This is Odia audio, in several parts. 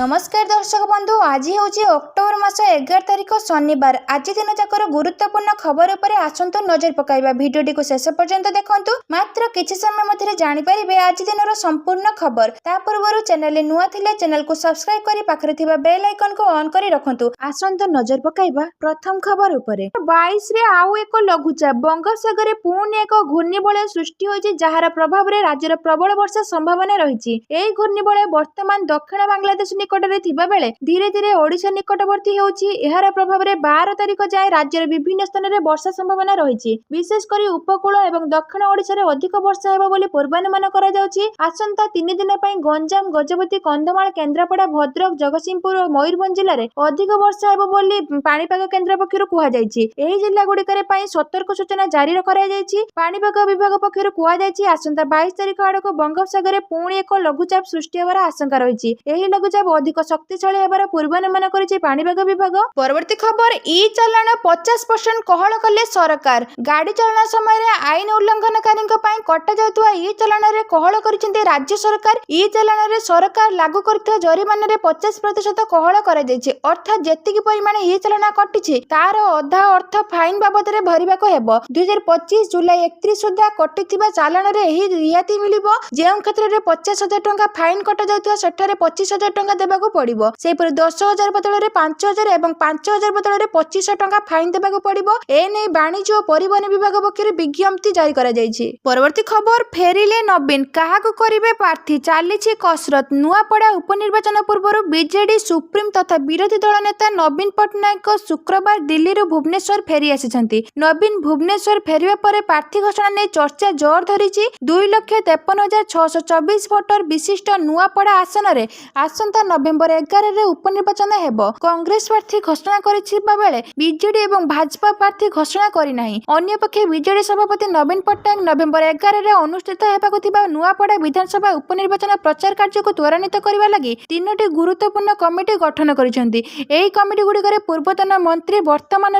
नमस्कार दर्शक बंधु, आज हूँ अक्टोबर मास 11 तारिख शनिवार। आज दिन जाकर गुरुत्वपूर्ण खबर पर आसतु नजर पकाइबा। भिडियोटी को शेष पर्यंत देखंतु। मात्र किछि समय मध्य जानिपारे आज दिन संपूर्ण खबर। ता पूर्व चैनल नुआ थिले चैनल को सब्सक्राइब करी पाखरे थिबा बेल आइकन को ऑन करी रखंतु। आसतु नजर पकाइबा प्रथम खबर उपरे। 22 रे आउ एक लघुचाप बंगोपसागर पुणी एक घूर्णिबलय सृष्टि होइछि, जहार प्रभाव रे राज्यर प्रबल वर्षा संभावना रहिछि। एई घूर्णिबलय वर्तमान दक्षिण बांग्लादेश निकटरे थिबा बेले धीरे धीरे ओडिशा निकटवर्ती हेउछि। एहार प्रभाव रे 12 तारिख जाय राज्यर विभिन्न स्थान रे वर्षा संभावना रहिछि। विशेष करी उपकूल एवं दक्षिण ओडिशा रे अधिक वर्षा हेबो बोली पूर्वानुमान करा जाउछि। आसंता 3 दिन पई गंजाम, गजपति, कंधमाल, केन्द्रापड़ा, भद्रक, जगतसिंहपुर और मयूरभंज जिल्ला रे अधिक वर्षा हेबो बोली पाणीपाग केन्द्र पक्षरु कुहा जायछि। एही जिल्ला गुडीकरे पई सतर्क सूचना जारी करा जायछि। पाणीपाग विभाग पक्षरु कुहा जायछि आसंता 22 तारिख आडको बंगोपसागर पुणी एक लघुचाप सृष्टि हेबार आशंका रहिछि। एही लघुचाप अधिक शक्तिशाली हेबार पूर्वानुमान करिछि पाणीपाग विभाग। परवर्ती खबर, ई चालाण 50% कोहल कले सरकार। गाड़ी चलाण समय आईन उल्लंघनकारी कटा जाउतुवा ई चालाण रे कोहल करिसेंती राज्य सरकार। ई चालाण रे सरकार लागू करथिबा जरिमाना रे 50% कोहल करा जायछि। अर्थात जेतिकी परिमाण ई चालाण कटिछि तार अधा अर्थ फाइन बाबद रे भरिबाको हेबो। 2025 जुलाई 31 सुधा कटिथिबा चालाण रे एही रियाती मिलिबो। जेउ क्षेत्र रे 50,000 टंका फाइन कटा जाउतुवा सेठारे 25,000 टंका देबाको पड़िबो। सेपरि 10,000 बदल रे 5,000 एवं 5,000 बदल रे 2500 टंका फाइन देबाको पड़िबो। एने वाणिज्य और परिवहन विभाग पक्षरु विज्ञप्ति जारी करा जायछि। परवर्ती खबर, फेरिले नवीन काहाकु करिवे प्रार्थी, चालिछि कसरत। नुआपड़ा उपनिर्वाचन पूर्व बीजेडी सुप्रीम तथा विरोधी दल नेता नवीन पट्टनायक शुक्रवार दिल्ली रू भुवनेश्वर फेरी आसिछन्ति। नवीन भुवनेश्वर फेरिबा परे प्रार्थी घोषणा नै चर्चा जोर धरिछि। 2,53,624 भोटर विशिष्ट नुआपड़ा आसन रे आसंता नवेम्बर 11 रे उपनिर्वाचन हेबो। कांग्रेस प्रार्थी घोषणा करिथिबा बेले बीजेडी एवं भाजपा प्रार्थी घोषणा करि नाही। अन्य पक्षे बीजेडी सभापति नवीन पट्टनायक नवेम्बर 11 रे अनुष्ठित हेबाकु थिबा नुआपड़ा विधानसभा उपनिर्वाचन प्रचार कार्य को त्वरान्वित करिबा लागि 3टी गुरुत्वपूर्ण कमिटी गठन करिसेंती। एही कमिटी गुडीकरे पूर्वतन मंत्री, वर्तमान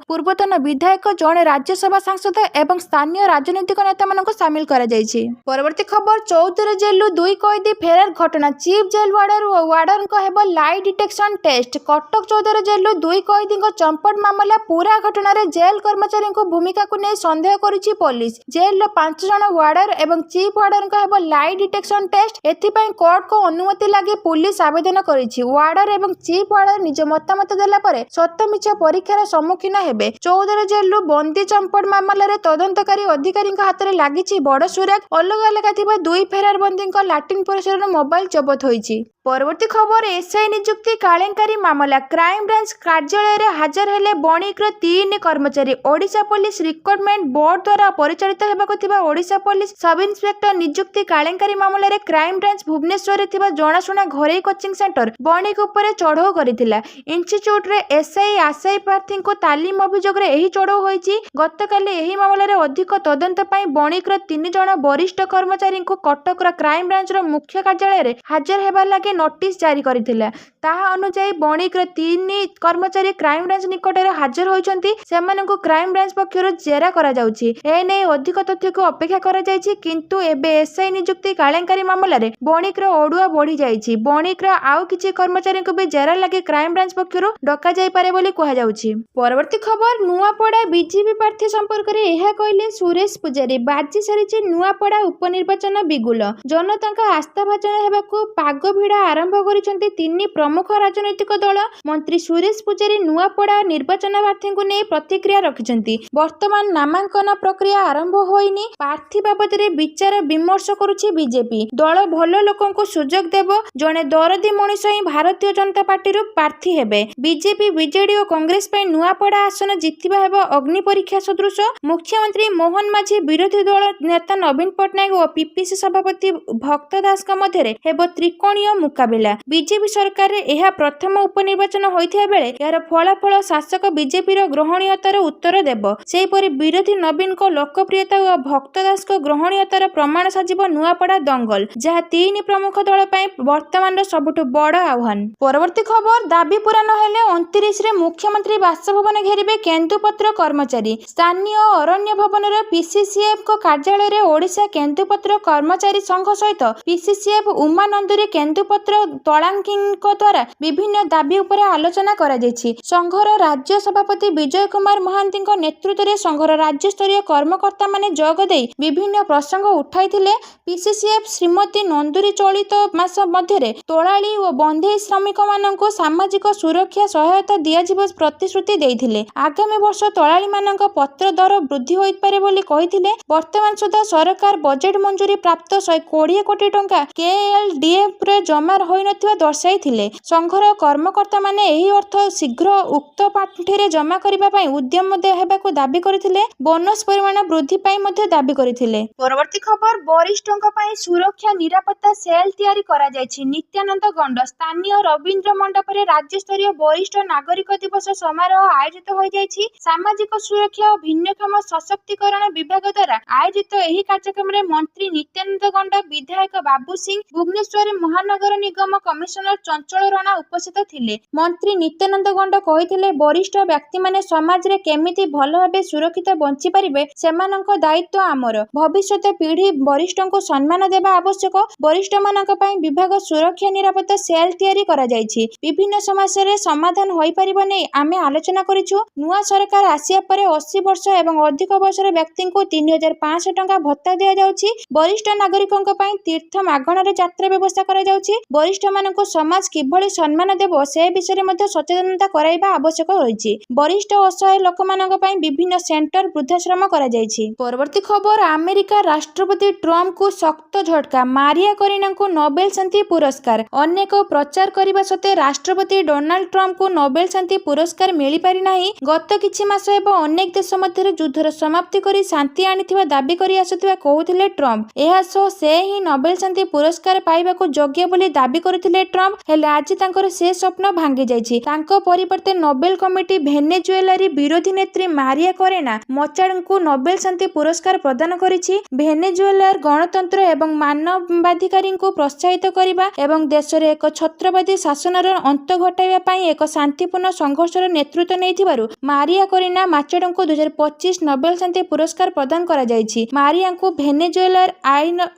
पूर्वतन विधायक, जणे राज्यसभा सांसद एवं स्थानीय राजनीतिक नेता मानक शामिल करा जायछि। परवर्ती खबर, 14 जेलु 2 कैदी फेरार घटना। चीफ जेल वार्डन को हेबो लाई डिटेक्शन टेस्ट। कटक 14 जेलु 2 कैदी चंपट मामला पूरा घटना रे जेल कर्मचारी को भूमिका को नहीं संदेह करिछि पुलिस। जेल 5 जन वार्डर एवं चीफ वार्डन को हेबो लाई डिटेक्शन टेस्ट। एथिपई कोर्ट को अनुमति लागि पुलिस आवेदन करिछि। वार्डर एवं चीफ वार्डर निज मतामत देला परे सत्य मिछ परीक्षार सम्मुखीन हेबे। 14 जेलु बंदी चंपट मामला रे तदंतकारी अधिकारी हाथ में लागिछि बड़ सुराग। अलग अलग थिबा 2 फेरार बंदी लाटिन परिसर मोबाइल जबत होइछि। परवर्ती खबर, एसआई नियुक्ति केलेंकारी मामला। क्राइम ब्रांच कार्यालय रे हाजर हेले बणिकर 3 कर्मचारी। ओडिशा पुलिस रिक्रुटमेंट बोर्ड द्वारा परिचालित हेबाकु थिबा ओडिशा पुलिस सब इंस्पेक्टर नियुक्ति केलेंकारी मामला रे क्राइम ब्रांच भुवनेश्वर रे थिबा जणाशुना घरेई कोचिंग सेंटर बणिक उपरे चढ़ाऊ करिथिला। इंस्टीट्यूट रे एसआई आसआई प्रार्थी को तालीम अभियोग रे एही चढ़ाऊ होइछि। गतकाली एही मामला रे अधिक तदंत पई बणिकर 3 जण वरिष्ठ कर्मचारी को कटक क्राइम ब्रांच रो मुख्य कार्यालय रे हाजर हेबा लागि नोटिस जारी करिथिला। ताहा अनुसार बणिकर 3 कर्मचारी क्राइम ब्रांच निकट रे हाजर होइछन्ति। सेमानकु क्राइम ब्रांच पक्षरु जेरा करा जाउछि। ए नै अधिक तथ्य को अपेक्षा करा जाइछि, किंतु एबे एसआई नियुक्ति केलेंकारी मामला रे बणिकर ओडुआ बढ़ी जाइछि। बणिकर आउ किछि कर्मचारी को भी जेरा लागि क्राइम ब्रांच पक्षरु डका जाय पारे बोली कहा जाउछि। परवर्ती खबर, नुआपड़ा बीजेपी प्रार्थी संपर्क रे एहा कहिले सुरेश पुजारी। बाजी सरिछि नुआपड़ा उपनिर्वाचन बिगुल। जनताका आस्था भाजन हेबाकू पाग भिड़ा आरंभ करिसेंती 3 प्रमुख राजनैतिक दल। मंत्री सुरेश पुजारी नुआपड़ा निर्वाचन प्रार्थी को नहीं प्रतिक्रिया रखिसेंती। वर्तमान नामांकन प्रक्रिया आरंभ होइनी। प्रार्थी बाबद रे विचार विमर्श करुछि बीजेपी। दल भल लोकन को सुजोग देबो। जणे दरदी मनीष ही भारतीय जनता पार्टी रो प्रार्थी हेबे। बीजेपी, बीजेडी और कांग्रेस पई नुआपड़ा आसन जितिबा हेबो अग्नि परीक्षा सदृश। मुख्यमंत्री मोहन माझी, विरोधी दल नेता नवीन पट्टनायक और पीपीसी सभापति भक्त दास मध्य हेबो त्रिकोणीय मुकाबिला। बीजेपी सरकार रे एहा प्रथम उपनिर्वाचन होइथिया बेले यार फलाफल शासक बीजेपी रो ग्रहणीयतार उत्तर देबो। सेहीपरि विरोधी नवीन को लोकप्रियता और भक्त दास को ग्रहणीयतार प्रमाण साजिबो नुआपड़ा दंगल, जहा 3 प्रमुख दल पई वर्तमान सबुठ बड़ आह्वान। परवर्ती खबर, दाबी पूरा न हेले 29 रे मुख्यमंत्री बासभवन घेरिबे केन्दुपत्र कर्मचारी। स्थानीय अरण्य भवन रे पीसीसीएफ को कार्यालय रे ओडिशा केन्दुपत्र कर्मचारी संघ सहित पीसीसीएफ उमानंदुरी केन्दुपत्र ମୁଖପତ୍ର ତଳାଙ୍କିଙ୍କ ଦ୍ୱାରା ବିଭିନ୍ନ ଦାବି ଉପରେ ଆଲୋଚନା କରାଯାଇଛି। ସଂଘର ରାଜ୍ୟ ସଭାପତି ବିଜୟ କୁମାର ମହାନ୍ତିଙ୍କ ନେତୃତ୍ୱରେ ସଂଘର ରାଜ୍ୟସ୍ତରୀୟ କର୍ମକର୍ତ୍ତାମାନେ ଯୋଗ ଦେଇ ବିଭିନ୍ନ ପ୍ରସଙ୍ଗ ଉଠାଇଥିଲେ। ପିସିସିଏଫ୍ ଶ୍ରୀମତୀ ନନ୍ଦୁରୀ ଚଳିତ ମାସ ମଧ୍ୟରେ ତୋଳାଳି ଓ ବନ୍ଧେଇ ଶ୍ରମିକମାନଙ୍କୁ ସାମାଜିକ ସୁରକ୍ଷା ସହାୟତା ଦିଆଯିବ ପ୍ରତିଶ୍ରୁତି ଦେଇଥିଲେ। ଆଗାମୀ ବର୍ଷ ତୋଳାଳିମାନଙ୍କ ପତ୍ର ଦର ବୃଦ୍ଧି ହୋଇପାରେ ବୋଲି କହିଥିଲେ। ବର୍ତ୍ତମାନ ସୁଦ୍ଧା ସରକାର ବଜେଟ୍ ମଞ୍ଜୁରୀ ପ୍ରାପ୍ତ 120 କୋଟି ଟଙ୍କା କେଏଲ୍ଡିଏଫ୍ରେ ଜମା ହୋଇନଥିବା ଦର୍ଶାଇଥିଲେ। ସଂଘର କର୍ମକର୍ତ୍ତାମାନେ ଏହି ଅର୍ଥ ଶୀଘ୍ର ଉକ୍ତ ପାଣ୍ଠିରେ ଜମା କରିବା ପାଇଁ ଉଦ୍ୟମ ହେବାକୁ ଦାବି କରିଥିଲେ। ବୋନସ୍ ପରିମାଣ ବୃଦ୍ଧି ପାଇଁ ମଧ୍ୟ ଦାବି କରିଥିଲେ। ପରବର୍ତ୍ତୀ ଖବର, ବରିଷ୍ଠଙ୍କ ପାଇଁ ସୁରକ୍ଷା ନିରାପତ୍ତା ସେଲ୍ ତିଆରି କରାଯାଇଛି। ନିତ୍ୟାନନ୍ଦ ଗଣ୍ଡ ସ୍ଥାନୀୟ ରବୀନ୍ଦ୍ର ମଣ୍ଡପରେ ରାଜ୍ୟସ୍ତରୀୟ ବରିଷ୍ଠ ନାଗରିକ ଦିବସ ସମାରୋହ ଆୟୋଜିତ ହୋଇଯାଇଛି। ସାମାଜିକ ସୁରକ୍ଷା ଓ ଭିନ୍ନକ୍ଷମ ସଶକ୍ତିକରଣ ବିଭାଗ ଦ୍ୱାରା ଆୟୋଜିତ ଏହି କାର୍ଯ୍ୟକ୍ରମରେ ମନ୍ତ୍ରୀ ନିତ୍ୟାନନ୍ଦ ଗଣ୍ଡ, ବିଧାୟକ ବାବୁ ସିଂ, ଭୁବନେଶ୍ୱର ମହାନଗର ନିଗମ କମିଶନର ଚଞ୍ଚଳ ରଣା ଉପସ୍ଥିତ ଥିଲେ। ମନ୍ତ୍ରୀ ନିତ୍ୟାନନ୍ଦ ଗଣ୍ଡ କହିଥିଲେ, ବରିଷ୍ଠ ବ୍ୟକ୍ତିମାନେ ସମାଜରେ କେମିତି ଭଲ ଭାବେ ସୁରକ୍ଷିତ ବଞ୍ଚିପାରିବେ ସେମାନଙ୍କ ଦାୟିତ୍ୱ ଆମର। ଭବିଷ୍ୟତ ପିଢ଼ି ବରିଷ୍ଠଙ୍କୁ ସମ୍ମାନ ଦେବା ଆବଶ୍ୟକ। ବରିଷ୍ଠମାନଙ୍କ ପାଇଁ ବିଭାଗ ସୁରକ୍ଷା ନିରାପତ୍ତା ସେଲ୍ ତିଆରି କରାଯାଇଛି। ବିଭିନ୍ନ ସମସ୍ୟାରେ ସମାଧାନ ହୋଇପାରିବ ନେଇ ଆମେ ଆଲୋଚନା କରିଛୁ। ନୂଆ ସରକାର ଆସିବା ପରେ 80 ବର୍ଷ ଏବଂ ଅଧିକ ବୟସର ବ୍ୟକ୍ତିଙ୍କୁ 3500 ଟଙ୍କା ଭତ୍ତା ଦିଆଯାଉଛି। ବରିଷ୍ଠ ନାଗରିକଙ୍କ ପାଇଁ ତୀର୍ଥ ମାଗଣାରେ ଯାତ୍ରା ବ୍ୟବସ୍ଥା କରାଯାଉଛି। ବରିଷ୍ଠମାନଙ୍କୁ ସମାଜ କିଭଳି ସମ୍ମାନ ଦେବ ସେ ବିଷୟରେ ମଧ୍ୟ ସଚେତନତା କରାଇବା ଆବଶ୍ୟକ ରହିଛି। ବରିଷ୍ଠ ଅସହାୟ ଲୋକମାନଙ୍କ ପାଇଁ ବିଭିନ୍ନ ସେଣ୍ଟର ବୃଦ୍ଧାଶ୍ରମ କରାଯାଇଛି। ପରବର୍ତ୍ତୀ ଖବର, ଆମେରିକା ରାଷ୍ଟ୍ରପତି ଟ୍ରମ୍ପଙ୍କୁ ଶକ୍ତ ଝଟକା, ମାରିଆ କରିନାଙ୍କୁ ନୋବେଲ ଶାନ୍ତି ପୁରସ୍କାର। ଅନେକ ପ୍ରଚାର କରିବା ସତ୍ତ୍ୱେ ରାଷ୍ଟ୍ରପତି ଡୋନାଲ୍ଡ ଟ୍ରମ୍ପଙ୍କୁ ନୋବେଲ ଶାନ୍ତି ପୁରସ୍କାର ମିଳିପାରି ନାହିଁ। ଗତ କିଛି ମାସ ହେବ ଅନେକ ଦେଶ ମଧ୍ୟରେ ଯୁଦ୍ଧର ସମାପ୍ତି କରି ଶାନ୍ତି ଆଣିଥିବା ଦାବି କରି ଆସୁଥିବା କହୁଥିଲେ ଟ୍ରମ୍ପ। ଏହା ସହ ସେ ହିଁ ନୋବେଲ ଶାନ୍ତି ପୁରସ୍କାର ପାଇବାକୁ ଯୋଗ୍ୟ ବୋଲି ଦାବି କରିଥିଲେ ଟ୍ରମ୍ପ। ହେଲେ ଆଜି ତାଙ୍କର ସେ ସ୍ୱପ୍ନ ଭାଙ୍ଗି ଯାଇଛି। ତାଙ୍କ ପରିବର୍ତ୍ତେ ନୋବେଲ କମିଟି ଭେନେଜୁଏଲାର ବିରୋଧୀ ନେତ୍ରୀ ମାରିଆ କରେନା ମଚାଡ଼ଙ୍କୁ ନୋବେଲ ଶାନ୍ତି ପୁରସ୍କାର ପ୍ରଦାନ କରିଛି। ଭେନେଜୁଏଲାର ଗଣତନ୍ତ୍ର ଏବଂ ମାନବାଧିକାରଙ୍କୁ ପ୍ରୋତ୍ସାହିତ କରିବା ଏବଂ ଦେଶରେ ଏକ ଛତ୍ରବାଦୀ ଶାସନର ଅନ୍ତ ଘଟାଇବା ପାଇଁ ଏକ ଶାନ୍ତିପୂର୍ଣ୍ଣ ସଂଘର୍ଷର ନେତୃତ୍ୱ ନେଇଥିବାରୁ ମାରିଆ କରେନା ମାଚାଡ଼ଙ୍କୁ 2025 ନୋବେଲ ଶାନ୍ତି ପୁରସ୍କାର ପ୍ରଦାନ କରାଯାଇଛି। ମାରିଆଙ୍କୁ ଭେନେଜୁଏଲାର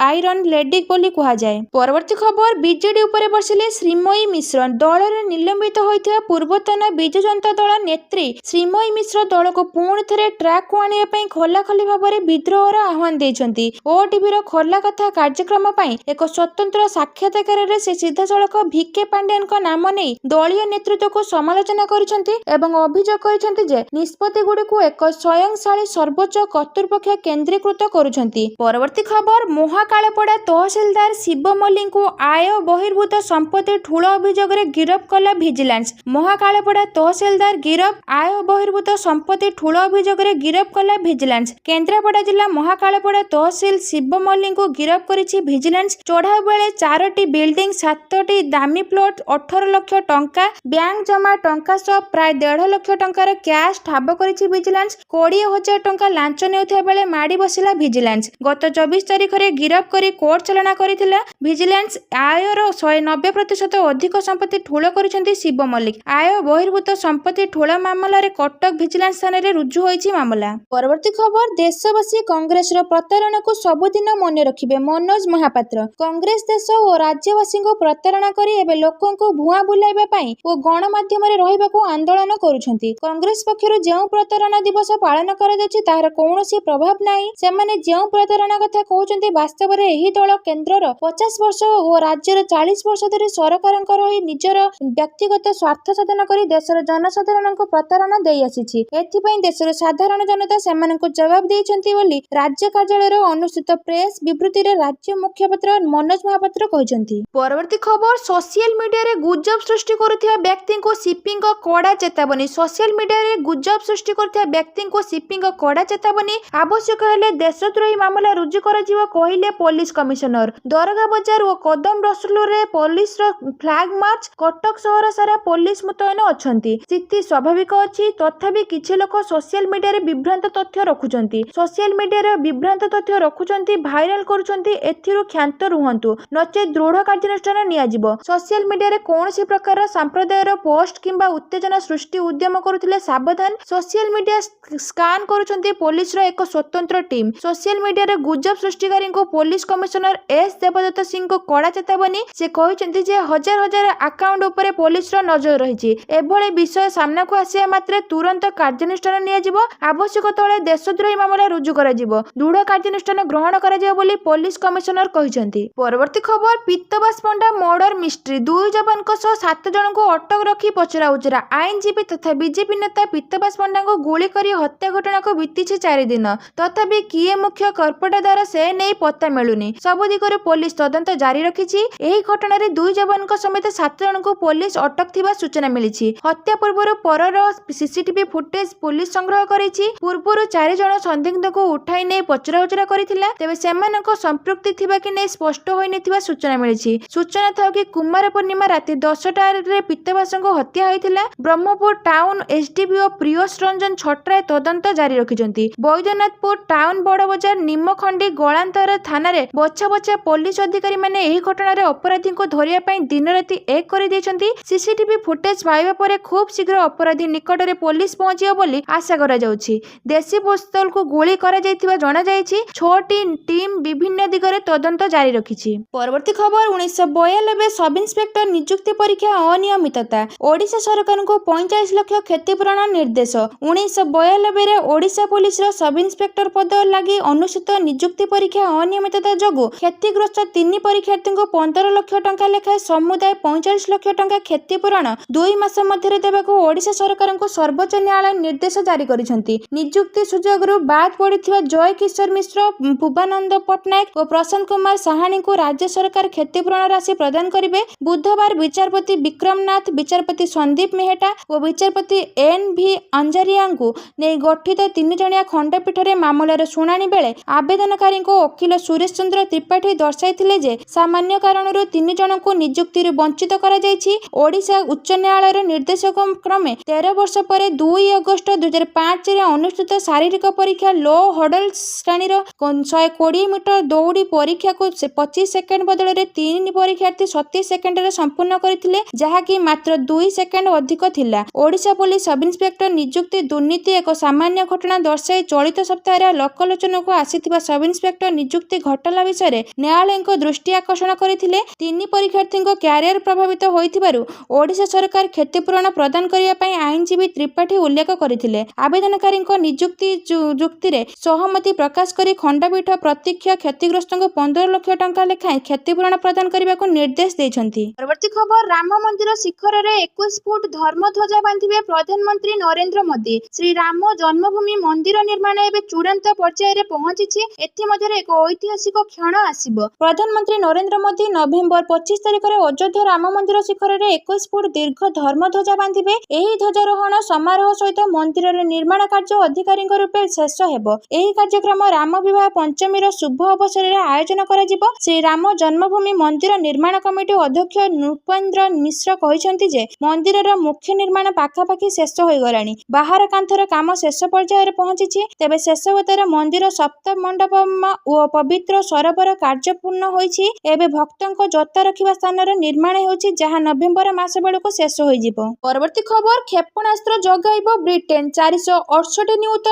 ଆଇରନ୍ ଲେଡି ବୋଲି କୁହାଯାଏ। ପରବର୍ତ୍ତୀ ଖବର, ବିଜେଡି ଉପରେ ବର୍ଷିଲେ ଶ୍ରୀମୟୀ ମିଶ୍ର। ଦଳରେ ନିଲମ୍ବିତ ହୋଇଥିବା ପୂର୍ବତନ ବିଜୁ ଜନତା ଦଳ ନେତ୍ରୀ ଶ୍ରୀମୟୀ ମିଶ୍ର ଦଳକୁ ପୁଣି ଥରେ ଟ୍ରାକ୍କୁ ଆଣିବା ପାଇଁ ଖୋଲାଖୋଲି ଭାବରେ ବିଦ୍ରୋହର ଆହ୍ୱାନ ଦେଇଛନ୍ତି। ଓଟିଭିର ଖୋଲା କଥା କାର୍ଯ୍ୟକ୍ରମ ପାଇଁ ଏକ ସ୍ୱତନ୍ତ୍ର ସାକ୍ଷାତକାରରେ ସେ ସିଧାସଳଖ ଭିକେ ପାଣ୍ଡିଆନଙ୍କ ନାମ ନେଇ ଦଳୀୟ ନେତୃତ୍ୱକୁ ସମାଲୋଚନା କରିଛନ୍ତି ଏବଂ ଅଭିଯୋଗ କରିଛନ୍ତି ଯେ ନିଷ୍ପତ୍ତିଗୁଡ଼ିକୁ ଏକ ସ୍ୱୟଂଶାଳୀ ସର୍ବୋଚ୍ଚ କର୍ତ୍ତୃପକ୍ଷ କେନ୍ଦ୍ରୀକୃତ କରୁଛନ୍ତି। ପରବର୍ତ୍ତୀ ଖବର, ମହାକାଳପଡ଼ା ତହସିଲଦାର ଶିବ ମଲ୍ଲିକଙ୍କୁ ଆୟ ବହିର୍ଭୂତ ସମ୍ପତ୍ତି ଠୁଳ ଅଭିଯୋଗରେ ଗିରଫ କଲା ଭିଜିଲାନ୍ସ। ମହାକାଳପଡ଼ା ତହସିଲଦାର ଗିରଫ, ଆୟ ବହିର୍ଭୂତ ସମ୍ପତ୍ତି ଠୁଳ ଅଭିଯୋଗରେ ଗିରଫ କଲା ଭିଜିଲାନ୍ସ। କେନ୍ଦ୍ରାପଡ଼ା ଜିଲ୍ଲା ମହାକାଳପଡ଼ା ତହସିଲ ଶିବ ମଲ୍ଲିକଙ୍କୁ ଗିରଫ କରିଛି ଭିଜିଲାନ୍ସ। ଚଢ଼ାଉ ବେଳେ 4ଟି ବିଲ୍ଡିଂ, 7ଟି ଦାମୀ ପ୍ଲଟ, 18 ଲକ୍ଷ ଟଙ୍କା ବ୍ୟାଙ୍କ ଜମା ଟଙ୍କା ସହ ପ୍ରାୟ 1.5 ଲକ୍ଷ ଟଙ୍କାର କ୍ୟାସ୍ ଠାବ କରିଛି ଭିଜିଲାନ୍ସ। 20,000 ଟଙ୍କା ଲାଞ୍ଚ ନେଉଥିବା ବେଳେ ମାଡ଼ି ବସିଲା ଭିଜିଲାନ୍ସ। ଗତ 24 ତାରିଖରେ ଗିରଫ କରି କୋର୍ଟ ଚାଲାଣ କରିଥିଲା ଭିଜିଲାନ୍ସ। ଆୟର 90% ଅଧିକ ସମ୍ପତ୍ତି ଠୁଳ କରିଛନ୍ତି ଶିବ ମଲ୍ଲିକ। ଆୟ ବହିର୍ଭୂତ ସମ୍ପତ୍ତି ଠୁଳ ମାମଲାରେ କଟକ ଭିଜିଲାନ୍ସ ଥାନାରେ ରୁଜୁ ହୋଇଛି ମାମଲା। ପରବର୍ତ୍ତୀ ଖବର, ଦେଶବାସୀ କଂଗ୍ରେସର ପ୍ରତାରଣାକୁ ସବୁଦିନ ମନେ ରଖିବେ, ମନୋଜ ମହାପାତ୍ର। କଂଗ୍ରେସ ଦେଶ ଓ ରାଜ୍ୟବାସୀଙ୍କୁ ପ୍ରତାରଣା କରି ଏବେ ଲୋକଙ୍କୁ ଭୁଆଁ ବୁଲାଇବା ପାଇଁ ଓ ଗଣମାଧ୍ୟମରେ ରହିବାକୁ ଆନ୍ଦୋଳନ କରୁଛନ୍ତି। କଂଗ୍ରେସ ପକ୍ଷରୁ ଯେଉଁ ପ୍ରତାରଣା ଦିବସ ପାଳନ କରାଯାଉଛି ତାହାର କୌଣସି ପ୍ରଭାବ ନାହିଁ। ସେମାନେ ଯେଉଁ ପ୍ରତାରଣା କଥା କହୁଛନ୍ତି ବାସ୍ତବରେ ଏହି ଦଳ କେନ୍ଦ୍ରର 50 ବର୍ଷ ଓ ରାଜ୍ୟର 40 ବର୍ଷ ଧରି ସରକାରଙ୍କ ରହି ନିଜର ବ୍ୟକ୍ତିଗତ ସ୍ୱାର୍ଥ ସାଧନ କରି ଦେଶର ଜନସାଧାରଣଙ୍କୁ ପ୍ରତାରଣା ଦେଇ ଆସିଛି। ଏଥିପାଇଁ ଦେଶର ସାଧାରଣ ଜନତା ସେମାନଙ୍କୁ ଜବାବ ଦେଇଛନ୍ତି ବୋଲି ରାଜ୍ୟ କାର୍ଯ୍ୟାଳୟର ଅନୁଷ୍ଠିତ ପ୍ରେସ୍ ବିବୃତ୍ତିରେ ରାଜ୍ୟ ମୁଖପାତ୍ର ମନୋଜ ମହାପାତ୍ର କହିଛନ୍ତି। ପରବର୍ତ୍ତୀ ଖବର, ସୋସିଆଲ ମିଡିଆରେ ଗୁଜବ ସୃଷ୍ଟି କରୁଥିବା ବ୍ୟକ୍ତିଙ୍କୁ ସିପିଙ୍କ କଡ଼ା ଚେତାବନୀ। ସୋସିଆଲ ମିଡିଆରେ ଗୁଜବ ସୃଷ୍ଟି କରୁଥିବା ବ୍ୟକ୍ତିଙ୍କୁ ସିପିଙ୍କ କଡ଼ା ଚେତାବନୀ। ଆବଶ୍ୟକ ହେଲେ ଦେଶଦ୍ରୋହୀ ମାମଲା ରୁଜୁ କରାଯିବ କହିଲେ ପୋଲିସ କମିଶନର। ଦରଗା ବଜାର ଓ କଦମ ରସୁଲରେ ପୋଲିସର ଫ୍ଲାଗ ମାର୍ଚ୍ଚ। କଟକ ସହର ସାରା ପୋଲିସ ମୁତୟନ ଅଛନ୍ତି। ସ୍ଥିତି ସ୍ୱାଭାବିକ ଅଛି। ତଥାପି କିଛି ଲୋକ ସୋସିଆଲ ମିଡିଆରେ ବିଭ୍ରାନ୍ତ ତଥ୍ୟ ରଖୁଛନ୍ତି। ସୋସିଆଲ ମିଡିଆରେ ବିଭ୍ରାନ୍ତ ତଥ୍ୟ ରଖୁଛନ୍ତି, ଭାଇରାଲ କରୁଛନ୍ତି। ଏଥିରୁ କ୍ଷାନ୍ତ ରୁହନ୍ତୁ, ନଚେତ୍ ଦୃଢ଼ କାର୍ଯ୍ୟାନୁଷ୍ଠାନ ନିଆଯିବ। ସୋସିଆଲ ମିଡିଆରେ କୌଣସି ପ୍ରକାର ସାମ୍ପ୍ରଦାୟର ପୋଷ୍ଟ କିମ୍ବା ଉତ୍ତେଜନା ସୃଷ୍ଟି ଉଦ୍ୟମ କରୁଥିଲେ ସାବଧାନ। ସୋସିଆଲ ମିଡିଆ ସ୍କାନ କରୁଛନ୍ତି ପୋଲିସର ଏକ ସ୍ୱତନ୍ତ୍ର ଟିମ୍। ସୋସିଆଲ ମିଡିଆରେ ଗୁଜବ ସୃଷ୍ଟିକାରୀଙ୍କୁ ପୋଲିସ କମିଶନର ଏସ୍ ଦେବଦତ୍ତ ସିଂଙ୍କୁ କଡ଼ା ଚେତାବନୀ। ସେ କହିଛନ୍ତି ଯେ ହଜାର ହଜାର ଆକାଉଣ୍ଟ ଉପରେ ପୋଲିସର ନଜର ରହିଛି। ଏଭଳି ବିଷୟ ସାମ୍ନାକୁ ଆସିବା ମାତ୍ରେ ତୁରନ୍ତ କାର୍ଯ୍ୟାନୁଷ୍ଠାନ ନିଆଯିବ। ଆବଶ୍ୟକତା ବେଳେ ଦେଶଦ୍ରୋହୀ ମାମଲା ରୁଜୁ କରାଯିବ। ଦୃଢ କାର୍ଯ୍ୟାନୁଷ୍ଠାନ ଗ୍ରହଣ କରାଯିବ ବୋଲି ପୋଲିସ କମିଶନର କହିଛନ୍ତି। ପରବର୍ତ୍ତୀ ଖବର, ପିତବାସ ପଣ୍ଡା ମର୍ଡର ମିଷ୍ଟ୍ରି। 2 ଯବାନଙ୍କ ସହ 7 ଜଣଙ୍କୁ ଅଟକ ରଖି ପଚରାଉଚରା। ଆଇନଜୀବୀ ତଥା ବିଜେପି ନେତା ପିତବାସ ପଣ୍ଡାଙ୍କୁ ଗୁଳି କରି ହତ୍ୟା ଘଟଣାକୁ ବିତିଛି 4 ଦିନ। ତଥାପି କିଏ ମୁଖ୍ୟ କର୍ପୋଟଦାର ସେ ନେଇ ପତ୍ତା ମିଳୁନି। ସବୁ ଦିଗରୁ ପୋଲିସ ତଦନ୍ତ ଜାରି ରଖିଛି। ଏହି ଘଟଣାରେ 2 ଯବାନଙ୍କ ସମେତ 7 ଜଣଙ୍କୁ ପୋଲିସ ଅଟକ ଥିବା ସୂଚନା ମିଳିଛି। ହତ୍ୟା ପୂର୍ବରୁ ପରର ସିସିଟିଭି ଫୁଟେଜ ପୋଲିସ ସଂଗ୍ରହ କରିଛି। ପୂର୍ବରୁ 4 ଜଣ ସନ୍ଦିଗ୍ଧଙ୍କୁ ଉଠାଇ ନେଇ ପଚରାଉଚରା କରିଥିଲା। ତେବେ ସେମାନଙ୍କ ସମ୍ପୃକ୍ତି ଥିବା କି ନେଇ ସ୍ପଷ୍ଟ ହୋଇନଥିବା ସୂଚନା ମିଳିଛି। ସୂଚନା ଥାଉ କି କୁମାର ପୂର୍ଣ୍ଣିମା ରାତି 10ଟାରେ ପିତବାସଙ୍କୁ ହତ୍ୟା ହୋଇଥିଲା। ବ୍ରହ୍ମପୁର ଟାଉନ ଏସଡିପିଓ ପ୍ରିୟସ ରଞ୍ଜନ ଛଟରାୟ ତଦନ୍ତ ଜାରି ରଖିଛନ୍ତି। ବୈଦ୍ୟନାଥପୁର ଟାଉନ ବଡ଼ବଜାର ନିମଖଣ୍ଡି ଗଳାନ୍ତର ଥାନାରେ ବଛା ବଛା ପୋଲିସ ଅଧିକାରୀମାନେ ଏହି ଘଟଣାରେ ଅପରାଧୀଙ୍କୁ ଧରିବା ପାଇଁ ଦିନରାତି ଏକ କରିଦେଇଛନ୍ତି। ସିସିଟିଭି ଫୁଟେଜ ପାଇବା ପରେ ଖୁବ୍ ଶୀଘ୍ର ଅପରାଧୀ ନିକଟରେ ପୋଲିସ ପହଞ୍ଚିବ ବୋଲି ଆଶା କରାଯାଉଛି। ଦେଶୀ ପିସ୍ତଲକୁ ଗୁଳି କରାଯାଇଥିବା ଜଣାଯାଇଛି। 6ଟି ଟିମ୍ ବିଭିନ୍ନ ଦିଗରେ ତଦନ୍ତ ଜାରି ରଖିଛି। ପରବର୍ତ୍ତୀ ଖବର, 1992 ସବଇନ୍ସପେକ୍ଟର ନିଯୁକ୍ତି ପରୀକ୍ଷା ଅନିୟମିତତା। ଓଡ଼ିଶା ସରକାରଙ୍କୁ 45 ଲକ୍ଷ କ୍ଷତିପୂରଣ ନିର୍ଦ୍ଦେଶ। 1992ରେ ଓଡ଼ିଶା ପୋଲିସର ସବଇନ୍ସପେକ୍ଟର ପଦ ଲାଗି ଅନୁଷ୍ଠିତ ନିଯୁକ୍ତି ପରୀକ୍ଷା ଅନିୟମିତତା ଯୋଗୁଁ କ୍ଷତିଗ୍ରସ୍ତ 3 ପରୀକ୍ଷାର୍ଥୀଙ୍କୁ 15 ଲକ୍ଷ ଟଙ୍କା ଲେଖାଏଁ ସମୁଦାୟ 45 ଲକ୍ଷ ଟଙ୍କା କ୍ଷତିପୂରଣ 2 ମାସ ମଧ୍ୟରେ ଦେବାକୁ ଓଡ଼ିଶା ସରକାରଙ୍କୁ ସର୍ବୋଚ୍ଚ ନ୍ୟାୟାଳୟ ନିର୍ଦ୍ଦେଶ ଜାରି କରିଛନ୍ତି। ନିଯୁକ୍ତି ସୁଯୋଗରୁ ବାଦ୍ ପଡ଼ିଥିବା ଜୟ କିଶୋର ମିଶ୍ର, ଭୁବାନନ୍ଦ ପଟ୍ଟନାୟକ ଓ ପ୍ରଶାନ୍ତ କୁମାର ସାହାଣୀଙ୍କୁ ରାଜ୍ୟ ସରକାର କ୍ଷତିପୂରଣ ରାଶି ପ୍ରଦାନ କରିବେ। ବୁଧବାର ବିଚାରପତି ବିକ୍ରମ ନାଥ, ବିଚାରପତି ସନ୍ଦୀପ ମେହେଟା ଓ ବିଚାରପତି ଏନ୍.ଭି. ଅଞ୍ଜାରିଆଙ୍କୁ ନେଇ ଗଠିତ 3 ଜଣିଆ ଖଣ୍ଡପୀଠରେ ମାମଲାର ଶୁଣାଣି ବେଳେ ଆବେଦନକାରୀଙ୍କ ଓକିଲ ସୁରେଶ ଚନ୍ଦ୍ର ତ୍ରିପାଠୀ ଦର୍ଶାଇଥିଲେ ଯେ ସାମାନ୍ୟ କାରଣରୁ 3 ଜଣଙ୍କୁ ନିଯୁକ୍ତିରୁ ବଞ୍ଚିତ କରାଯାଇଛି। ଓଡ଼ିଶା ଉଚ୍ଚ ନ୍ୟାୟାଳୟର ନିର୍ଦ୍ଦେଶ କ୍ରମେ 13 ବର୍ଷ ପରେ 2 ଅଗଷ୍ଟ 2005ରେ ଅନୁଷ୍ଠିତ ଶାରୀରିକ ପରୀକ୍ଷା ଲୋ ହର୍ଡଲ ଶ୍ରେଣୀର 120 ମିଟର ଦୌଡ଼ି ପରୀକ୍ଷାକୁ 25 ସେକେଣ୍ଡ ବଦଳରେ 3 ପରୀକ୍ଷାର୍ଥୀ 37 ସେକେଣ୍ଡରେ ସମ୍ପୂର୍ଣ୍ଣ କରିଥିଲେ, ଯାହାକି ମାତ୍ର 2 ସେକେଣ୍ଡ ଅଧିକ ଥିଲା। ଓଡ଼ିଶା ପୋଲିସ ସବଇନ୍ସପେକ୍ଟର ନିଯୁକ୍ତି ଦୁର୍ନୀତି ଏକ ସାମାନ୍ୟ ଘଟଣା ଦର୍ଶାଇ ଚଳିତ ସପ୍ତାହରେ ଲୋକଲୋଚନକୁ ଆସିଥିବା ସବଇନ୍ସପେକ୍ଟର ନିଯୁକ୍ତି ଘଟଣା ବିଷୟରେ ନ୍ୟାୟାଳୟଙ୍କ ଦୃଷ୍ଟି ଆକର୍ଷଣ କରିଥିଲେ। 3 ପରୀକ୍ଷାର୍ଥୀଙ୍କ କ୍ୟାରିୟର ପ୍ରଭାବିତ ହୋଇଥିବାରୁ ଓଡ଼ିଶା ସରକାର କ୍ଷତିପୂରଣ ପ୍ରଦାନ କରିବା ପାଇଁ ଆଇନଜୀବୀ ତ୍ରିପାଠୀ ଉଲ୍ଲେଖ କରିଥିଲେ। ଆବେଦନକାରୀଙ୍କ ନିଯୁକ୍ତି ଯୁକ୍ତିରେ ସହମତି ପ୍ରକାଶ କରି ଖଣ୍ଡପୀଠ ପ୍ରତ୍ୟକ୍ଷ କ୍ଷତିଗ୍ରସ୍ତଙ୍କୁ 15 ଲକ୍ଷ ଟଙ୍କା ଲେଖାଏଁ କ୍ଷତିପୂରଣ ପ୍ରଦାନ କରିବାକୁ ନିର୍ଦ୍ଦେଶ ଦେଇଛନ୍ତି। ପରବର୍ତ୍ତୀ ଖବର, ରାମ ମନ୍ଦିର ଶିଖରରେ 21 ଫୁଟ ଧର୍ମଧ୍ୱଜା ବାନ୍ଧିବେ ପ୍ରଧାନମନ୍ତ୍ରୀ ନରେନ୍ଦ୍ର ମୋଦି। ଶ୍ରୀରାମ ଜନ୍ମଭୂମି ମନ୍ଦିର ନିର୍ମାଣ ଏବେ ଚୂଡ଼ାନ୍ତ ପର୍ଯ୍ୟାୟରେ ପହଞ୍ଚିଛି। ଏଥିମଧ୍ୟରେ ଏକ ଐତିହାସିକ କ୍ଷଣ ଆସିବ। ପ୍ରଧାନମନ୍ତ୍ରୀ ନରେନ୍ଦ୍ର ମୋଦି ନଭେମ୍ବର 25 ତାରିଖରେ ଅଯୋଧ୍ୟା ରାମ ମନ୍ଦିର ଶିଖରରେ 21 ଫୁଟ ଦୀର୍ଘ ଧର୍ମଧ୍ୱଜା ବାନ୍ଧିବେ। ଏହି ଧ୍ୱଜାରୋହଣ ସମାରୋହ ସହିତ ମନ୍ଦିରର ନିର୍ମାଣ କାର୍ଯ୍ୟ ଅଧିକାରୀଙ୍କ ରୂପେ ଶେଷ ହେବ। ଏହି କାର୍ଯ୍ୟକ୍ରମ ରାମ ବିବାହ ପଞ୍ଚମୀର ଶୁଭ ଅବସରରେ ଆୟୋଜନ କରାଯିବ। ଶ୍ରୀରାମ ଜନ୍ମଭୂମି ମନ୍ଦିର ନିର୍ମାଣ କମିଟି ଅଧ୍ୟକ୍ଷ ନୃପେନ୍ଦ୍ର ମିଶ୍ର କହିଛନ୍ତି ଯେ ମନ୍ଦିରର ମୁଖ୍ୟ ନିର୍ମାଣ ପାଖାପାଖି ଶେଷ ହୋଇଗଲାଣି। ବାହାର କାନ୍ଥର କାମ ଶେଷ ପର୍ଯ୍ୟାୟରେ ପହଞ୍ଚିଛି। ତେବେ ଶେଷବତାର ମନ୍ଦିର ସପ୍ତ ମଣ୍ଡପ ଓ ପବିତ୍ର ସରୋବର କାର୍ଯ୍ୟ ପୂର୍ଣ୍ଣ ହୋଇଛି। ଏବେ ଭକ୍ତଙ୍କ ଜୋତା ରଖିବା ସ୍ଥାନର ନିର୍ମାଣ ହେଉଛି, ଯାହା ନଭେମ୍ବର ମାସ ବେଳକୁ ଶେଷ ହୋଇଯିବ। ପରବର୍ତ୍ତୀ ଖବର, କ୍ଷେପଣାସ୍ତ୍ର ଯୋଗାଇବ ବ୍ରିଟେନ। $468 ନିୟୁତ